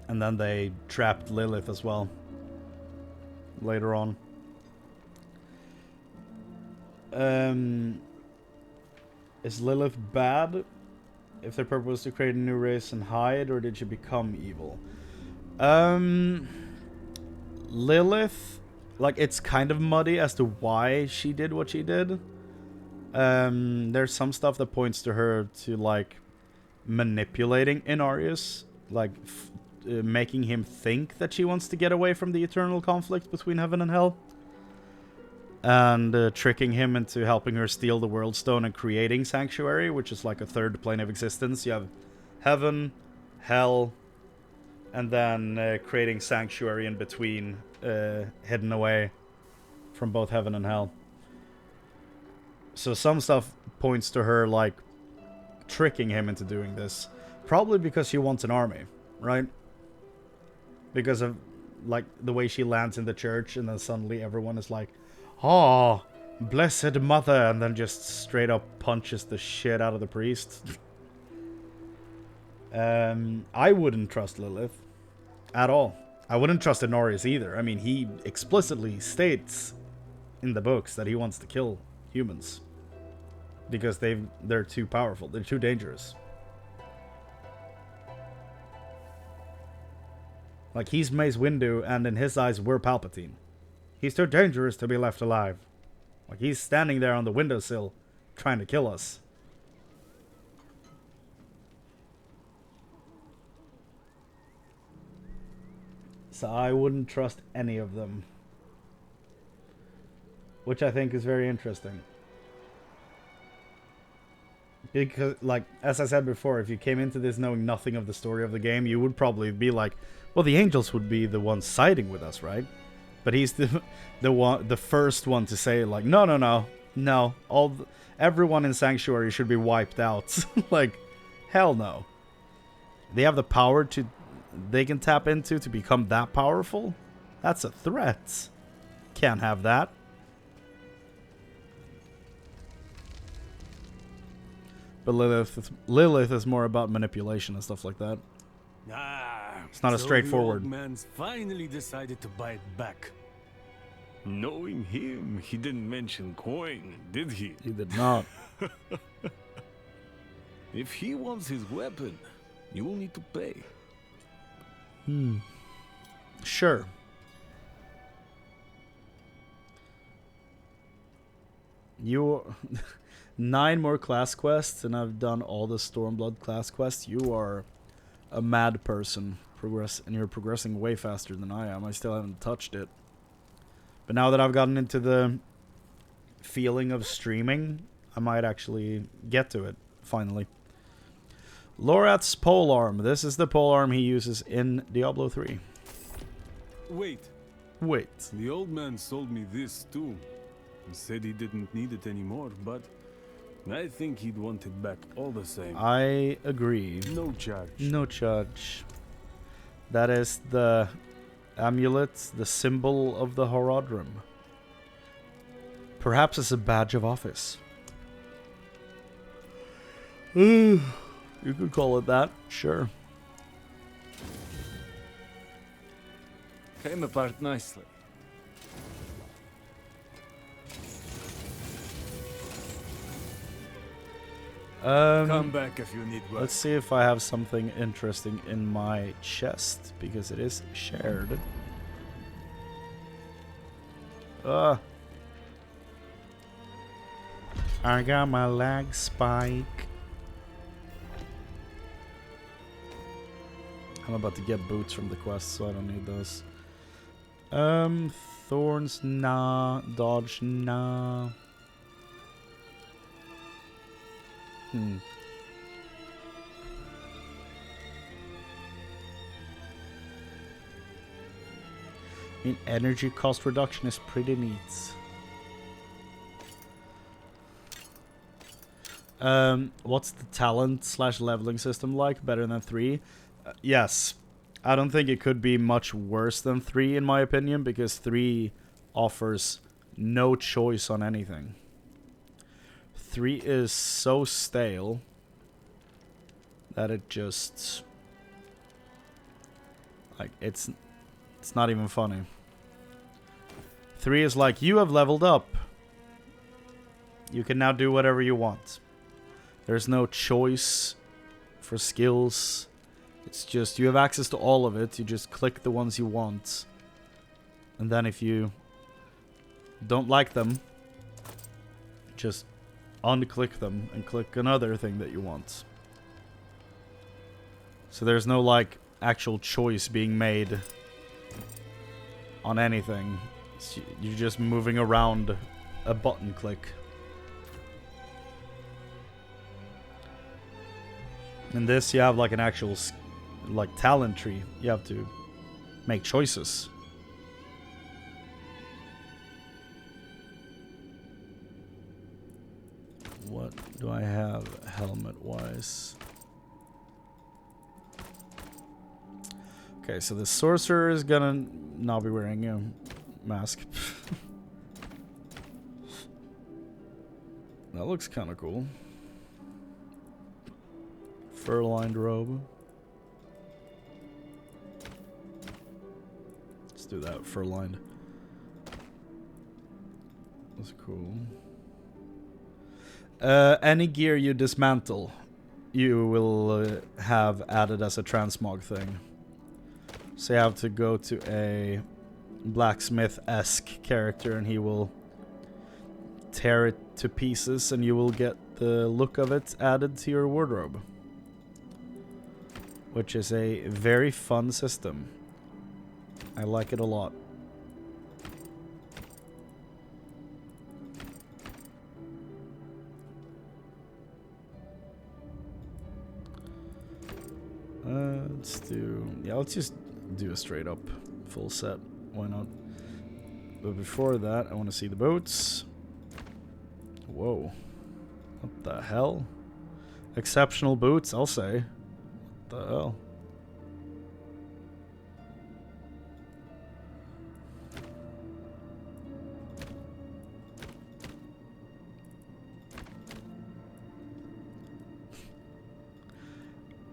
And then they trapped Lilith as well. Later on. Is Lilith bad? If their purpose was to create a new race and hide, or did she become evil? Lilith, like, it's kind of muddy as to why she did what she did. There's some stuff that points to her to, like, manipulating Inarius, like, making him think that she wants to get away from the eternal conflict between heaven and hell. And tricking him into helping her steal the World Stone and creating Sanctuary, which is like a third plane of existence. You have heaven, hell, and then creating Sanctuary in between, hidden away from both heaven and hell. So some stuff points to her, like, tricking him into doing this. Probably because she wants an army, right? Because of, like, the way she lands in the church, and then suddenly everyone is like, oh, blessed mother, and then just straight up punches the shit out of the priest. I wouldn't trust Lilith at all. I wouldn't trust Honorius either. I mean, he explicitly states in the books that he wants to kill humans because they're too powerful. They're too dangerous. Like, he's Mace Windu, and in his eyes, we're Palpatine. He's too dangerous to be left alive. Like, he's standing there on the windowsill trying to kill us. So I wouldn't trust any of them. Which I think is very interesting. Because, like, as I said before, if you came into this knowing nothing of the story of the game, you would probably be like, well, the angels would be the ones siding with us, right? But he's the first one to say, like, no, everyone in Sanctuary should be wiped out. Like, hell no. They have the power they can tap into to become that powerful? That's a threat. Can't have that. But Lilith is more about manipulation and stuff like that. It's not as straightforward. The old man's finally decided to bite back. Knowing him, he didn't mention coin, did he? He did not. If he wants his weapon, you will need to pay. Sure. You 9 more class quests, and I've done all the Stormblood class quests. You are a mad person. And you're progressing way faster than I am. I still haven't touched it. But now that I've gotten into the feeling of streaming, I might actually get to it, finally. Lorath's polearm. This is the polearm he uses in Diablo 3. Wait. The old man sold me this too. He said he didn't need it anymore, but I think he'd want it back all the same. I agree. No charge. No charge. That is the amulet, the symbol of the Horadrim. Perhaps it's a badge of office. You could call it that, sure. Came apart nicely. Come back if you need work. Let's see if I have something interesting in my chest, because it is shared. I got my lag spike. I'm about to get boots from the quest, so I don't need those. Thorns, nah. Dodge, nah. I mean, energy cost reduction is pretty neat. What's the talent / leveling system like? Better than 3? Yes. I don't think it could be much worse than 3 in my opinion, because 3 offers no choice on anything. 3 is so stale that it just, like, it's not even funny. 3 is like, you have leveled up. You can now do whatever you want. There's no choice for skills. It's just, you have access to all of it. You just click the ones you want. And then if you don't like them, just unclick them and click another thing that you want. So there's no, like, actual choice being made on anything. You're just moving around a button click. In this, you have like an actual, like, talent tree. You have to make choices. What do I have helmet-wise? Okay, so the Sorcerer is gonna not be wearing a mask. That looks kind of cool. Fur-lined robe. Let's do that for line. That's cool. Any gear you dismantle, you will have added as a transmog thing. So you have to go to a blacksmith-esque character and he will tear it to pieces and you will get the look of it added to your wardrobe. Which is a very fun system. I like it a lot. Let's just do a straight up full set. Why not? But before that, I want to see the boots. Whoa. What the hell? Exceptional boots, I'll say. What the hell?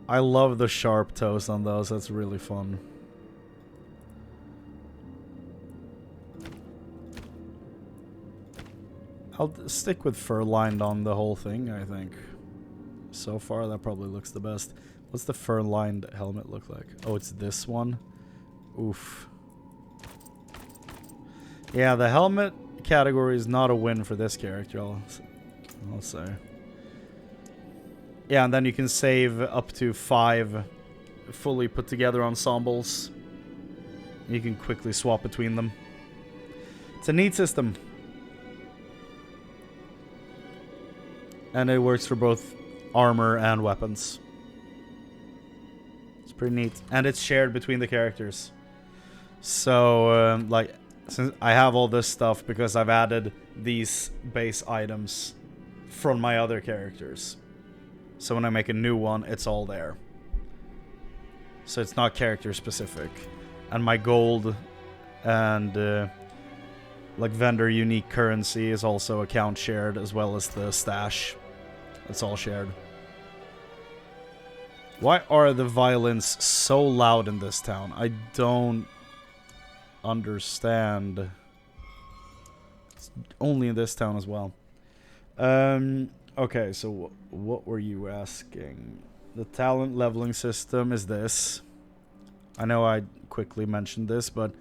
I love the sharp toes on those. That's really fun. I'll stick with fur lined on the whole thing, I think. So far, that probably looks the best. What's the fur lined helmet look like? Oh, it's this one? Oof. Yeah, the helmet category is not a win for this character, I'll say. Yeah, and then you can save up to 5 fully put together ensembles. You can quickly swap between them. It's a neat system. And it works for both armor and weapons. It's pretty neat. And it's shared between the characters. So, like, since I have all this stuff because I've added these base items from my other characters. So when I make a new one, it's all there. So it's not character specific. And my gold and like vendor unique currency is also account shared, as well as the stash. It's all shared. Why are the violins so loud in this town? I don't understand. It's only in this town as well. Okay, so what were you asking? The talent leveling system is this. I know I quickly mentioned this, but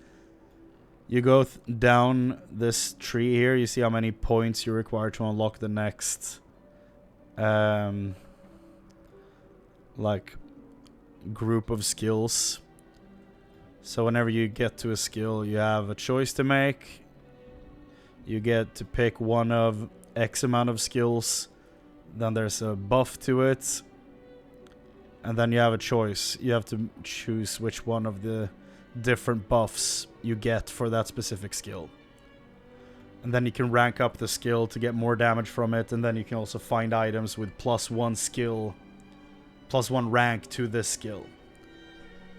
you go down this tree here. You see how many points you require to unlock the next, like, group of skills. So whenever you get to a skill, you have a choice to make. You get to pick one of X amount of skills. Then there's a buff to it. And then you have a choice. You have to choose which one of the different buffs you get for that specific skill. And then you can rank up the skill to get more damage from it. And then you can also find items with +1 skill, +1 rank to this skill.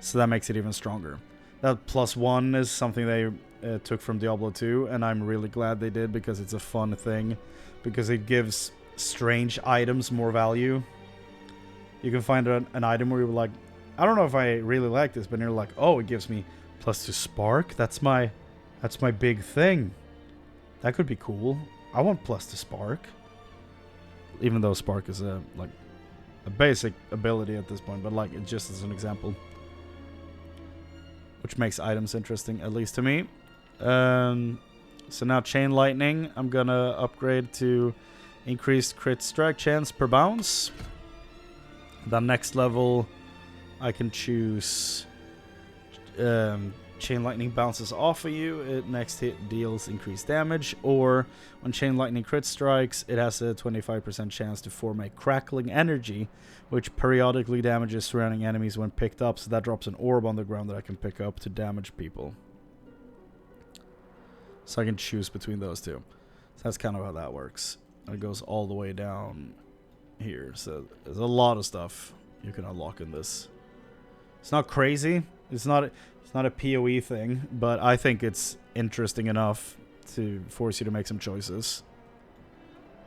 So that makes it even stronger. That +1 is something they took from Diablo 2. And I'm really glad they did, because it's a fun thing. Because it gives strange items more value. You can find an item where you're like, I don't know if I really like this, but you're like, oh, it gives me +2 spark. That's my big thing. That could be cool. I want +2 spark. Even though spark is a basic ability at this point, but like, it just as an example, which makes items interesting, at least to me. So now chain lightning, I'm gonna upgrade to increased crit strike chance per bounce. The next level, I can choose chain lightning bounces off of you. It next hit deals increased damage, or when chain lightning crit strikes, it has a 25% chance to form a crackling energy, which periodically damages surrounding enemies when picked up. So that drops an orb on the ground that I can pick up to damage people. So I can choose between those two. So that's kind of how that works. It goes all the way down here. So there's a lot of stuff you can unlock in this. It's not crazy. It's not a PoE thing, but I think it's interesting enough to force you to make some choices.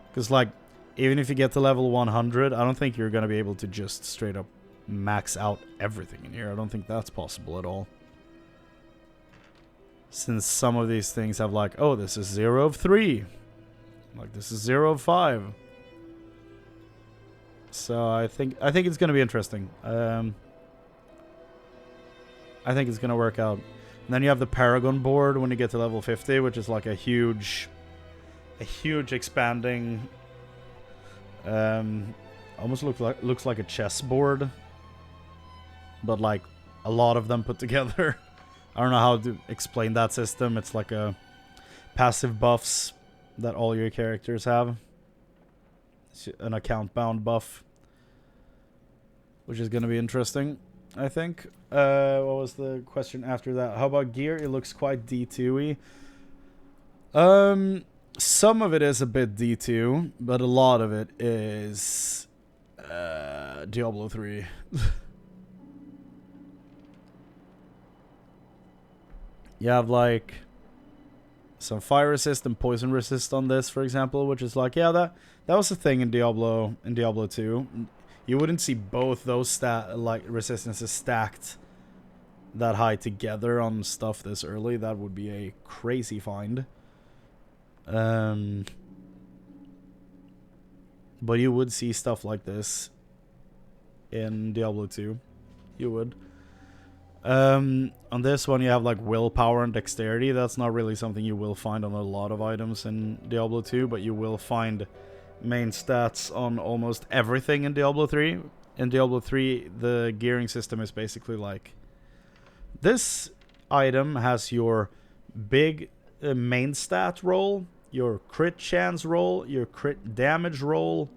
Because, like, even if you get to level 100, I don't think you're going to be able to just straight up max out everything in here. I don't think that's possible at all. Since some of these things have like, oh, this is 0 of 3. Like, this is 0 of 5. So I think it's going to be interesting. I think it's going to work out. And then you have the Paragon board when you get to level 50, which is like a huge expanding, almost looks like a chessboard, but like a lot of them put together. I don't know how to explain that system. It's like a passive buffs that all your characters have. It's an account bound buff, which is going to be interesting, I think. What was the question after that? How about gear? It looks quite D2-y. Some of it is a bit D2, but a lot of it is Diablo 3. You have like some fire resist and poison resist on this, for example, which is like, yeah, that was a thing in Diablo 2. You wouldn't see both those resistances stacked that high together on stuff this early. That would be a crazy find. But you would see stuff like this in Diablo 2. You would. On this one, you have like willpower and dexterity. That's not really something you will find on a lot of items in Diablo 2, but you will find main stats on almost everything in Diablo 3. In Diablo 3, the gearing system is basically like, this item has your big main stat roll, your crit chance roll, your crit damage roll,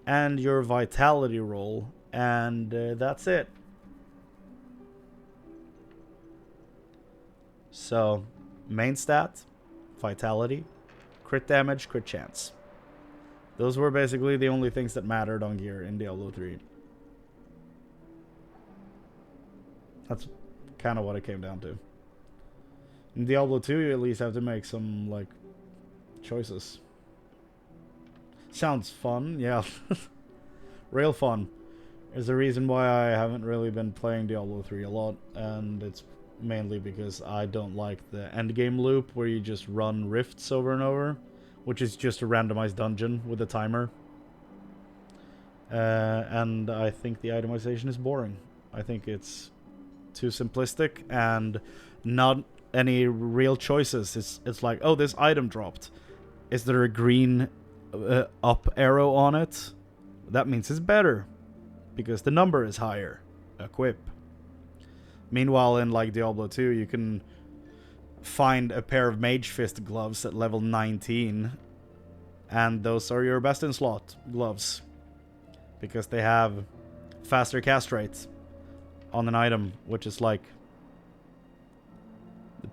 and your vitality roll, and that's it. So, main stat, vitality, crit damage, crit chance. Those were basically the only things that mattered on gear in Diablo 3. That's kind of what it came down to. In Diablo 2, you at least have to make some, like, choices. Sounds fun, yeah. Real fun. There's a reason why I haven't really been playing Diablo 3 a lot, and it's mainly because I don't like the endgame loop where you just run rifts over and over, which is just a randomized dungeon with a timer. And I think the itemization is boring. I think it's too simplistic and not any real choices. It's like, oh, this item dropped. Is there a green up arrow on it? That means it's better because the number is higher. Equip. Meanwhile, in like Diablo 2, you can find a pair of Mage Fist gloves at level 19, and those are your best in slot gloves because they have faster cast rates on an item, which is like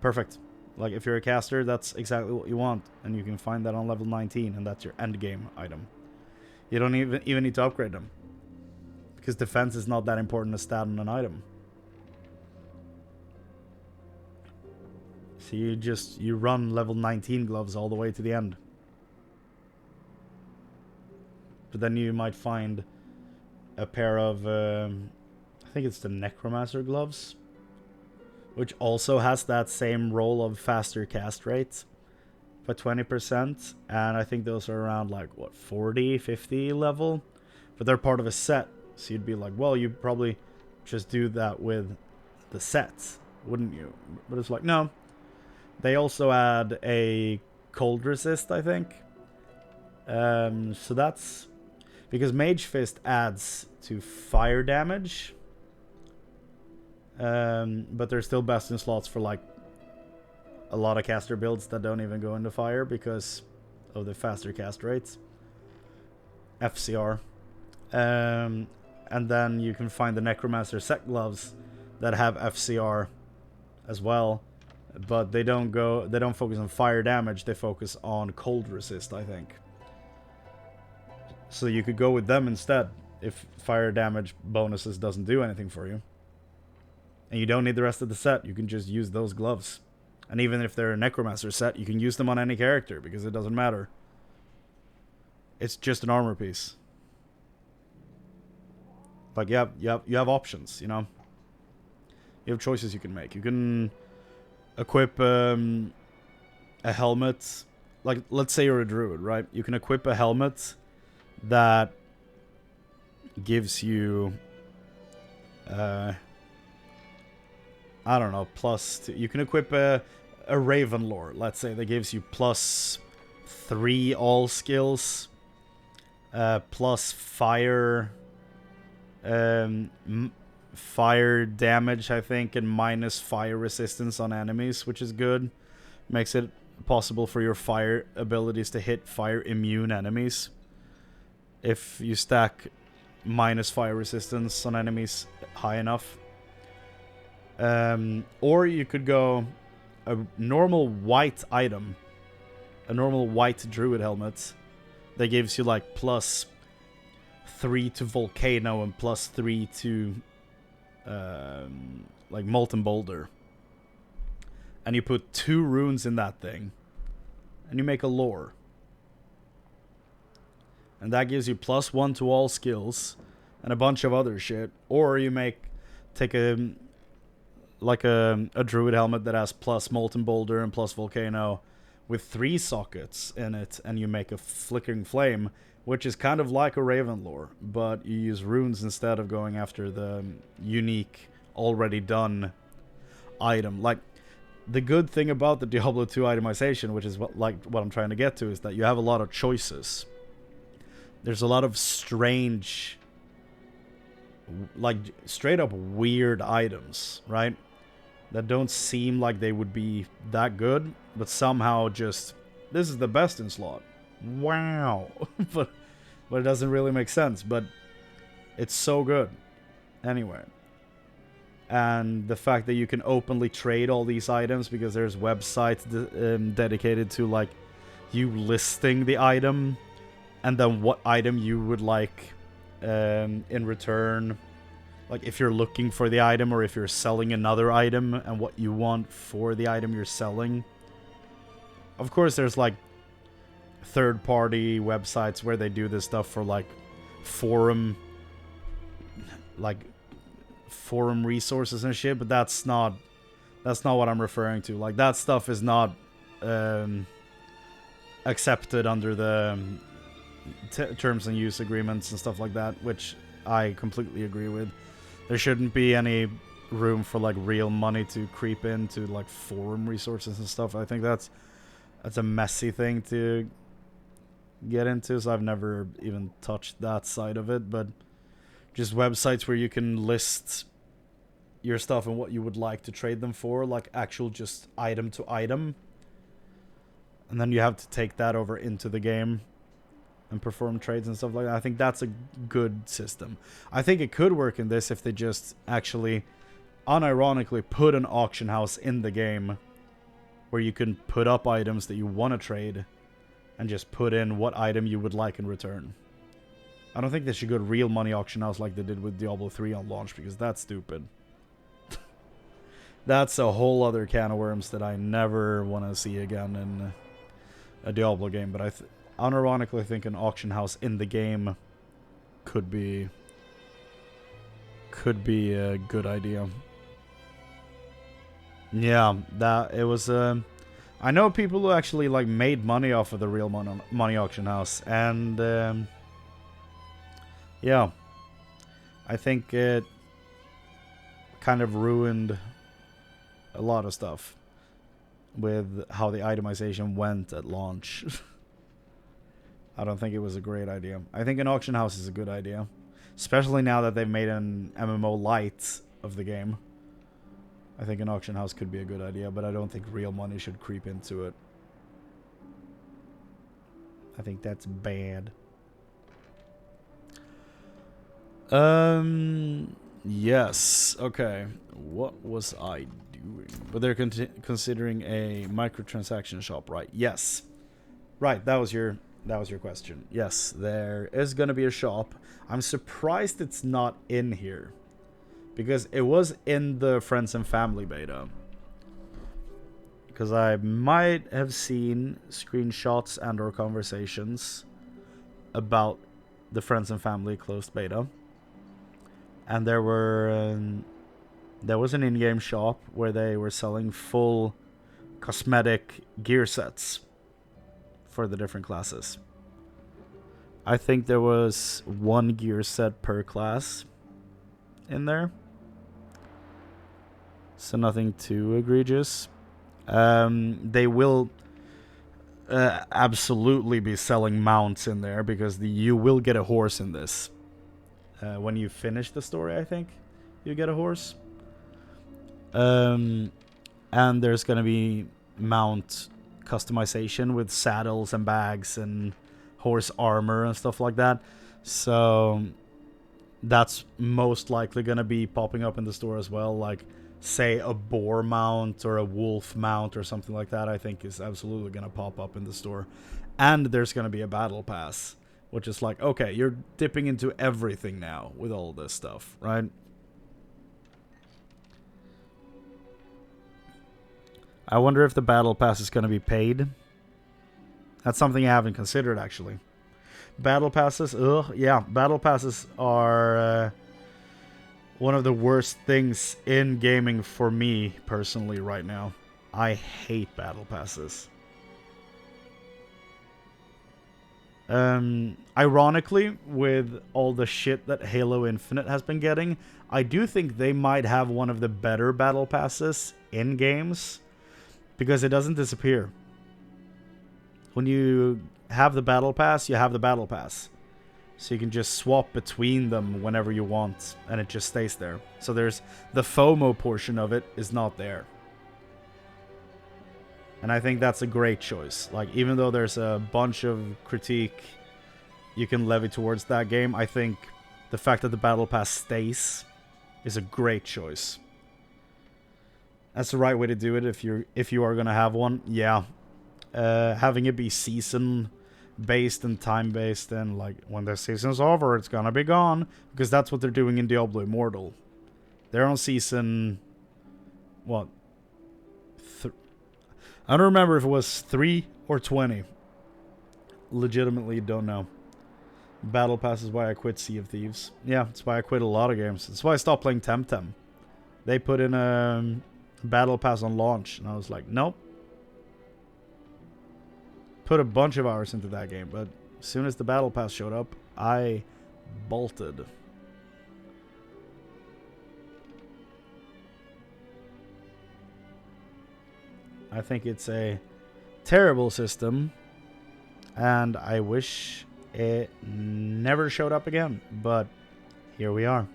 perfect. Like, if you're a caster, that's exactly what you want, and you can find that on level 19, and that's your end game item. You don't even need to upgrade them because defense is not that important a stat on an item. So you run level 19 gloves all the way to the end. But then you might find a pair of, I think it's the Necromancer gloves, which also has that same roll of faster cast rate by 20%. And I think those are around like, what, 40, 50 level? But they're part of a set. So you'd be like, well, you'd probably just do that with the sets, wouldn't you? But it's like, no. They also add a cold resist, I think. So that's because Mage Fist adds to fire damage. But they're still best in slots for like a lot of caster builds that don't even go into fire because of the faster cast rates. FCR. And then you can find the Necromancer set gloves that have FCR as well. But they don't focus on fire damage, they focus on cold resist, I think. So you could go with them instead if fire damage bonuses doesn't do anything for you. And you don't need the rest of the set, you can just use those gloves. And even if they're a Necromancer set, you can use them on any character because it doesn't matter. It's just an armor piece. Like, you have options, you know? You have choices you can make. You can equip a helmet. Like, let's say you're a druid, right? You can equip a helmet that gives you, I don't know, you can equip a Raven Lore, let's say, that gives you +3 all skills, plus fire, fire damage, I think, and minus fire resistance on enemies, which is good. Makes it possible for your fire abilities to hit fire immune enemies. If you stack minus fire resistance on enemies high enough. Or you could go a normal white item, a normal white druid helmet that gives you like +3 to volcano and +3 to like molten boulder. And you put 2 runes in that thing, and you make a lore. And that gives you +1 to all skills and a bunch of other shit. Or you take a druid helmet that has plus molten boulder and plus volcano with 3 sockets in it, and you make a flickering flame, which is kind of like a Raven Lore, but you use runes instead of going after the unique, already done item. Like, the good thing about the Diablo 2 itemization, which is what I'm trying to get to, is that you have a lot of choices. There's a lot of strange, like, straight up weird items, right? That don't seem like they would be that good, but somehow just, this is the best in slot. Wow. but it doesn't really make sense, but it's so good. Anyway. And the fact that you can openly trade all these items, because there's websites dedicated to, like, you listing the item, and then what item you would like in return. Like, if you're looking for the item, or if you're selling another item, and what you want for the item you're selling. Of course, there's, like, third-party websites where they do this stuff for, like, forum resources and shit, but that's not what I'm referring to. Like, that stuff is not accepted under the terms and use agreements and stuff like that, which I completely agree with. There shouldn't be any room for, like, real money to creep into, like, forum resources and stuff. I think that's a messy thing to get into, so I've never even touched that side of it. But just websites where you can list your stuff and what you would like to trade them for, like actual just item to item, and then you have to take that over into the game and perform trades and stuff like that. I think that's a good system. I think it could work in this if they just actually unironically put an auction house in the game where you can put up items that you want to trade and just put in what item you would like in return. I don't think they should go to real money auction house like they did with Diablo 3 on launch, because that's stupid. That's a whole other can of worms that I never want to see again in a Diablo game. But I unironically think an auction house in the game could be a good idea. Yeah, that it was. I know people who actually, like, made money off of the real money auction house, and yeah, I think it kind of ruined a lot of stuff with how the itemization went at launch. I don't think it was a great idea. I think an auction house is a good idea, especially now that they've made an MMO light of the game. I think an auction house could be a good idea, but I don't think real money should creep into it. I think that's bad. Yes. Okay. What was I doing? But they're considering a microtransaction shop, right? Yes. Right. That was your question. Yes, there is going to be a shop. I'm surprised it's not in here, because it was in the Friends and Family beta. Because I might have seen screenshots and or conversations about the Friends and Family closed beta. And there was an in-game shop where they were selling full cosmetic gear sets for the different classes. I think there was 1 gear set per class in there. So nothing too egregious. They will absolutely be selling mounts in there because you will get a horse in this. When you finish the story, I think you get a horse. And there's going to be mount customization with saddles and bags and horse armor and stuff like that. So that's most likely going to be popping up in the store as well. Like, say, a boar mount or a wolf mount or something like that, I think is absolutely going to pop up in the store. And there's going to be a battle pass, which is like, okay, you're dipping into everything now with all this stuff, right? I wonder if the battle pass is going to be paid. That's something I haven't considered, actually. Battle passes, yeah, battle passes are one of the worst things in gaming for me personally right now. I hate battle passes. Ironically, with all the shit that Halo Infinite has been getting, I do think they might have one of the better battle passes in games, because it doesn't disappear. When you have the battle pass, you have the battle pass. So you can just swap between them whenever you want, and it just stays there. So there's the FOMO portion of it is not there. And I think that's a great choice. Like, even though there's a bunch of critique you can levy towards that game, I think the fact that the battle pass stays is a great choice. That's the right way to do it if you are going to have one. Yeah. Having it be season based and time based, and like when the season's over it's gonna be gone, because that's what they're doing in Diablo Immortal. They're on season what? I don't remember if it was 3 or 20. Legitimately don't know. Battle Pass is why I quit Sea of Thieves. Yeah, it's why I quit a lot of games. That's why I stopped playing Temtem. They put in a Battle Pass on launch, and I was like, nope. Put a bunch of hours into that game, but as soon as the Battle Pass showed up, I bolted. I think it's a terrible system, and I wish it never showed up again, but here we are.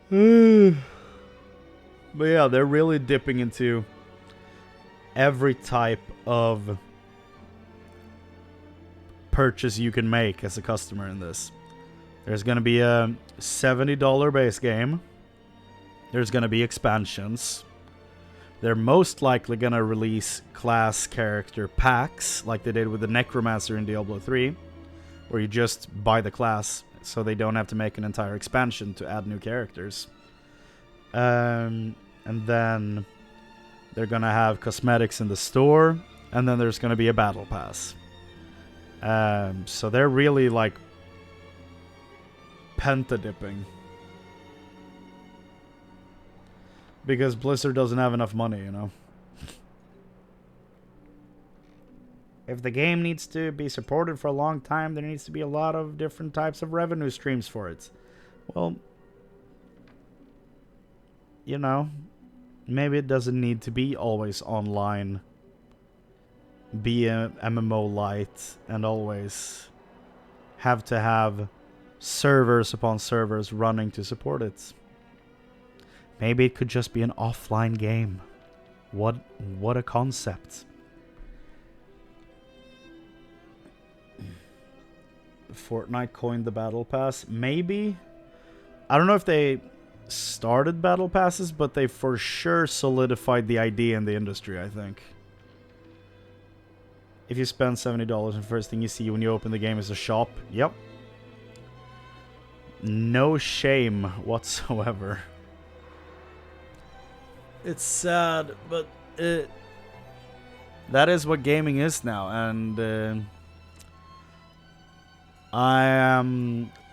But yeah, they're really dipping into every type of purchase you can make as a customer in this. There's going to be a $70 base game. There's going to be expansions. They're most likely going to release class character packs like they did with the Necromancer in Diablo 3, where you just buy the class so they don't have to make an entire expansion to add new characters. And then they're going to have cosmetics in the store, and then there's going to be a battle pass. So they're really like penta-dipping. Because Blizzard doesn't have enough money, you know. If the game needs to be supported for a long time, there needs to be a lot of different types of revenue streams for it. Well, you know, maybe it doesn't need to be always online, be a MMO light, and always have to have servers upon servers running to support it. Maybe it could just be an offline game. What a concept. Fortnite coined the battle pass. Maybe. I don't know if they started battle passes, but they for sure solidified the idea in the industry, I think. If you spend $70 and first thing you see when you open the game is a shop, yep. No shame whatsoever. It's sad, but that is what gaming is now, and I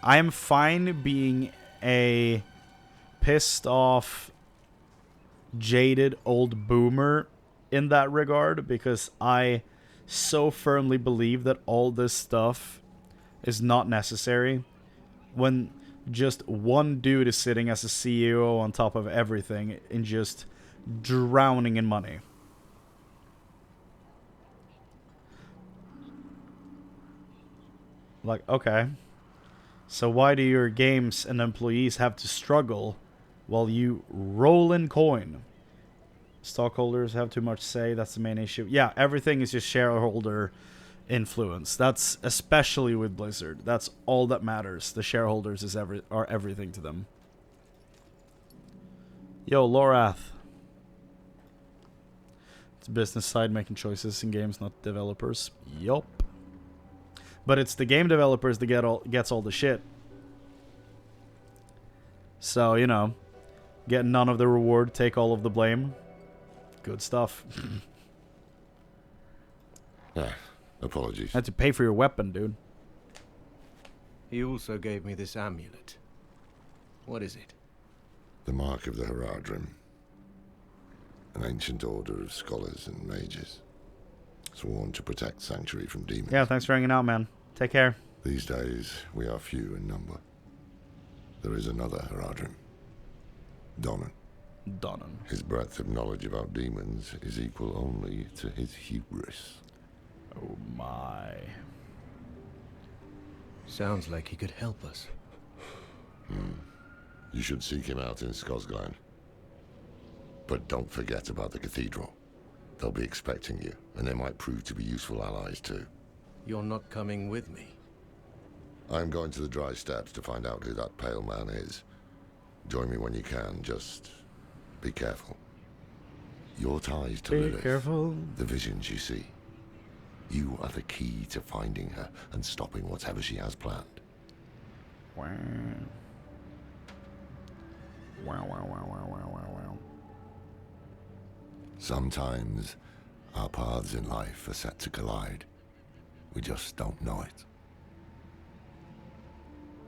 am fine being a pissed off jaded old boomer in that regard, because I so firmly believe that all this stuff is not necessary when just one dude is sitting as a CEO on top of everything and just drowning in money. Like, okay, so why do your games and employees have to struggle while you roll in coin? Stockholders have too much say. That's the main issue. Yeah, everything is just shareholder influence. That's especially with Blizzard. That's all that matters. The shareholders are everything to them. Yo, Lorath. It's business side making choices in games, not developers. Yup. But it's the game developers that gets all the shit. So, you know, get none of the reward, take all of the blame. Good stuff. Apologies. Had to pay for your weapon, dude. He also gave me this amulet. What is it? The Mark of the Heradrim. An ancient order of scholars and mages, sworn to protect Sanctuary from demons. Yeah, thanks for hanging out, man. Take care. These days, we are few in number. There is another Heradrim. Donan. His breadth of knowledge about demons is equal only to his hubris. Oh my. Sounds like he could help us. You should seek him out in Skosglen. But don't forget about the cathedral. They'll be expecting you, and they might prove to be useful allies too. You're not coming with me. I'm going to the Dry Steppes to find out who that pale man is. Join me when you can, just be careful. Your ties to Lilith, the visions you see. You are the key to finding her and stopping whatever she has planned. Wow. Wow. Sometimes our paths in life are set to collide. We just don't know it.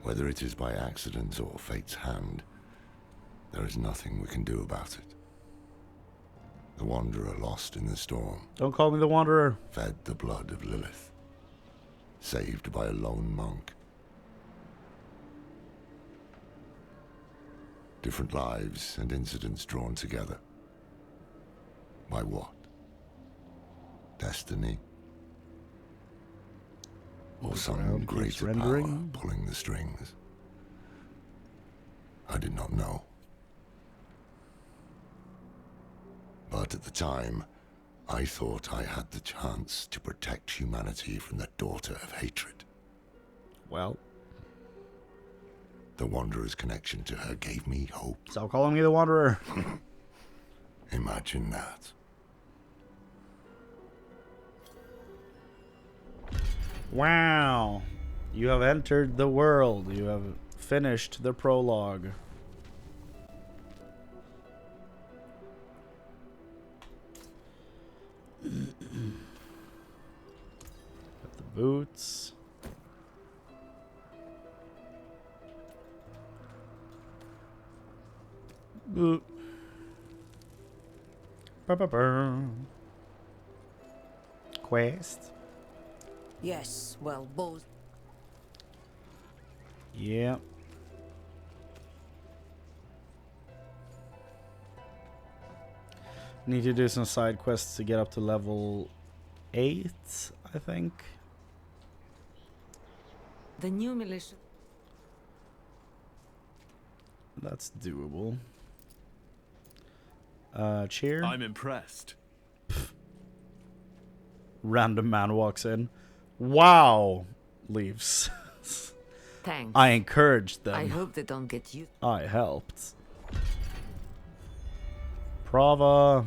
Whether it is by accident or fate's hand, there is nothing we can do about it. The Wanderer lost in the storm. Don't call me the Wanderer. Fed the blood of Lilith. Saved by a lone monk. Different lives and incidents drawn together. By what? Destiny? Or some greater power pulling the strings? I did not know. But at the time, I thought I had the chance to protect humanity from the daughter of hatred. Well, the Wanderer's connection to her gave me hope. Stop calling me the Wanderer. Imagine that. Wow. You have entered the world. You have finished the prologue. Got the boots. Boot. Quest. Yes, well, both. Yeah. Need to do some side quests to get up to level 8, I think. The new militia. That's doable. Cheer. I'm impressed. Random man walks in. Wow. Leaves. Thanks. I encouraged them. I hope they don't get you. I helped. Prava.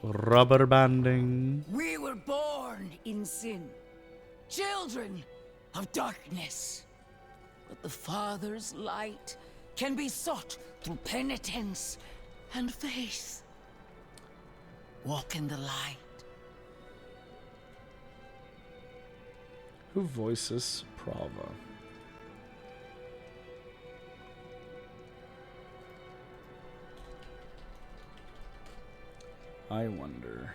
Rubber banding. We were born in sin, children of darkness. But the Father's light can be sought through penitence and faith. Walk in the light. Who voices Prava? I wonder.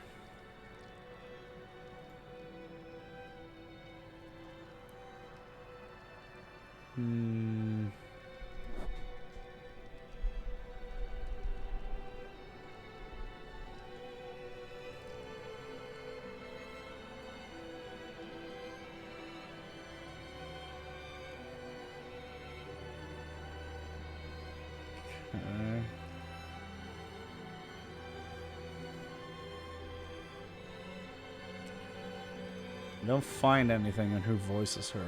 I don't find anything on who voices her.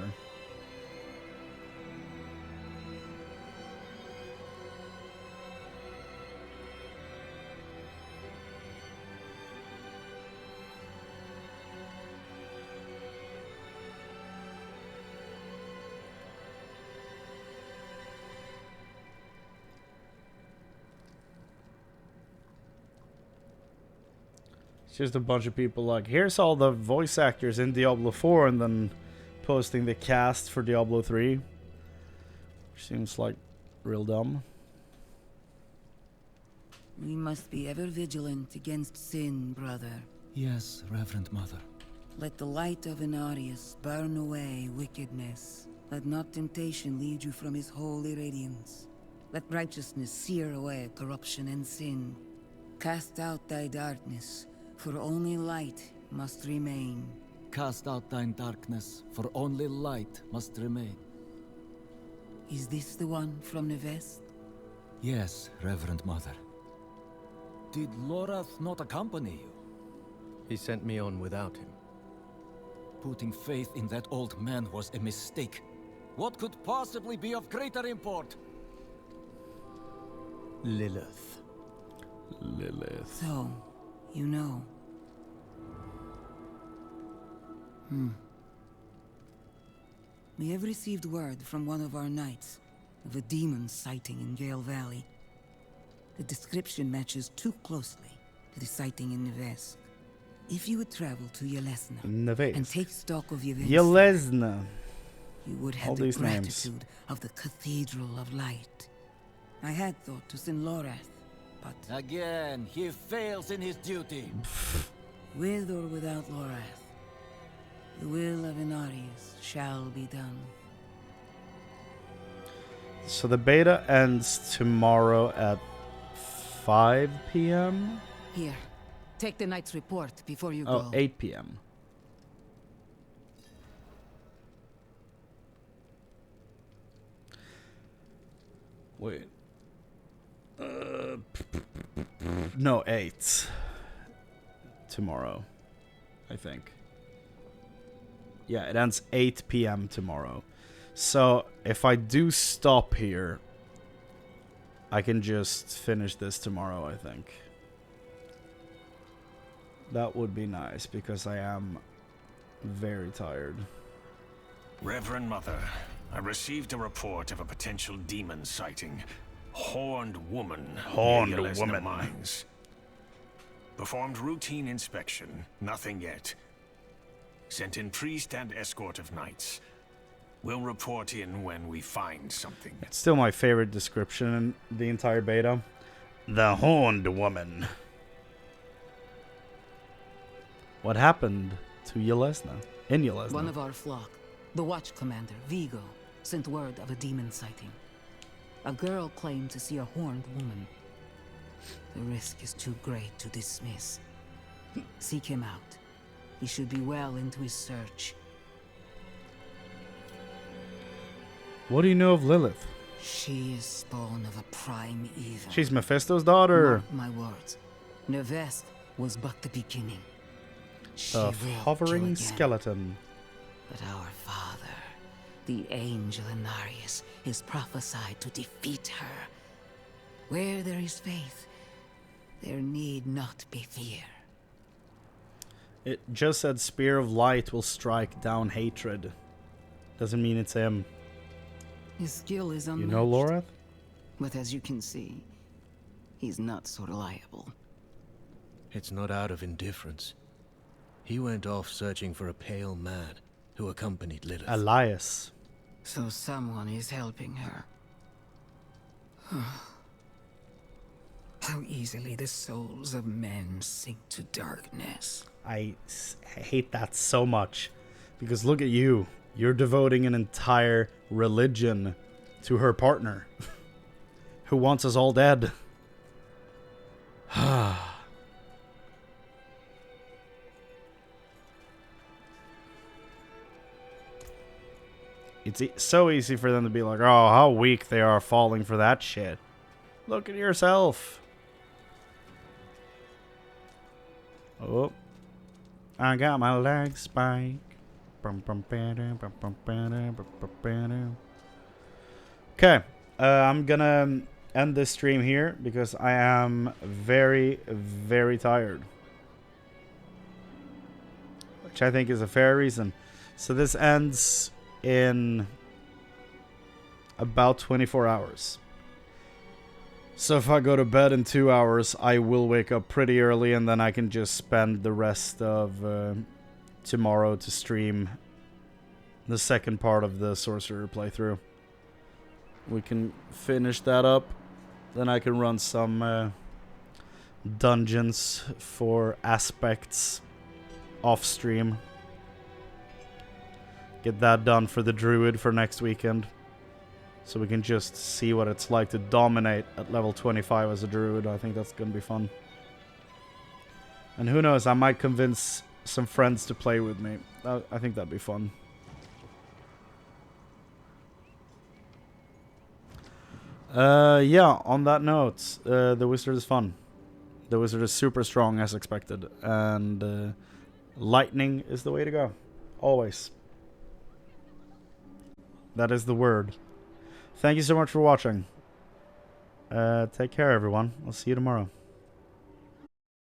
It's just a bunch of people like, here's all the voice actors in Diablo 4, and then posting the cast for Diablo 3. Which seems like real dumb. We must be ever vigilant against sin, brother. Yes, Reverend Mother. Let the light of Inarius burn away wickedness. Let not temptation lead you from his holy radiance. Let righteousness sear away corruption and sin. Cast out thy darkness, for only light must remain. Cast out thine darkness, for only light must remain. Is this the one from the west? Yes, Reverend Mother. Did Lorath not accompany you? He sent me on without him. Putting faith in that old man was a mistake. What could possibly be of greater import? Lilith. Lilith. So, you know. We have received word from one of our knights of a demon sighting in Gale Valley. The description matches too closely to the sighting in Nevesk. If you would travel to Yelesna and take stock of events, Yelesna. You would have the gratitude of the Cathedral of Light. I had thought to send Lorath, but... Again, he fails in his duty. With or without Lorath, the will of Inarius shall be done. So the beta ends tomorrow at 5 p.m.? Here, take the knight's report before you go. go. 8 p.m. Wait. No, 8. Tomorrow, I think. Yeah, it ends 8 p.m. tomorrow. So, if I do stop here, I can just finish this tomorrow, I think. That would be nice, because I am very tired. Reverend Mother, I received a report of a potential demon sighting. Horned woman. Horned near Yelesna woman. Mines. Performed routine inspection. Nothing yet. Sent in priest and escort of knights. We'll report in when we find something. It's still my favorite description in the entire beta. The Horned Woman. What happened to Yelesna? In Yelesna? One of our flock, the watch commander, Vigo, sent word of a demon sighting. A girl claimed to see a horned woman. The risk is too great to dismiss. Seek him out. He should be well into his search. What do you know of Lilith? She is spawn of a prime evil. She's Mephisto's daughter. Mark my words. Nevesk was but the beginning. She A will hovering kill again. skeleton. But our father, the angel Inarius, is prophesied to defeat her. Where there is faith, there need not be fear. It just said Spear of Light will strike down hatred. Doesn't mean it's him. His skill is unmatched. You know Lorath? But as you can see, he's not so reliable. It's not out of indifference. He went off searching for a pale man who accompanied Lilith. Elias. So someone is helping her. How easily the souls of men sink to darkness. I hate that so much. Because look at you. You're devoting an entire religion to her partner. Who wants us all dead. It's so easy for them to be like, oh, how weak they are falling for that shit. Look at yourself. Oh. I got my leg spike. Okay. I'm gonna end this stream here because I am very, very tired. Which I think is a fair reason. So this ends in about 24 hours. So if I go to bed in 2 hours, I will wake up pretty early and then I can just spend the rest of tomorrow to stream the second part of the Sorcerer playthrough. We can finish that up. Then I can run some dungeons for aspects off stream. Get that done for the Druid for next weekend. So we can just see what it's like to dominate at level 25 as a Druid. I think that's going to be fun. And who knows, I might convince some friends to play with me. I think that'd be fun. Yeah, on that note, the Wizard is fun. The Wizard is super strong as expected. And lightning is the way to go. Always. That is the word. Thank you so much for watching. Take care, everyone. I'll see you tomorrow.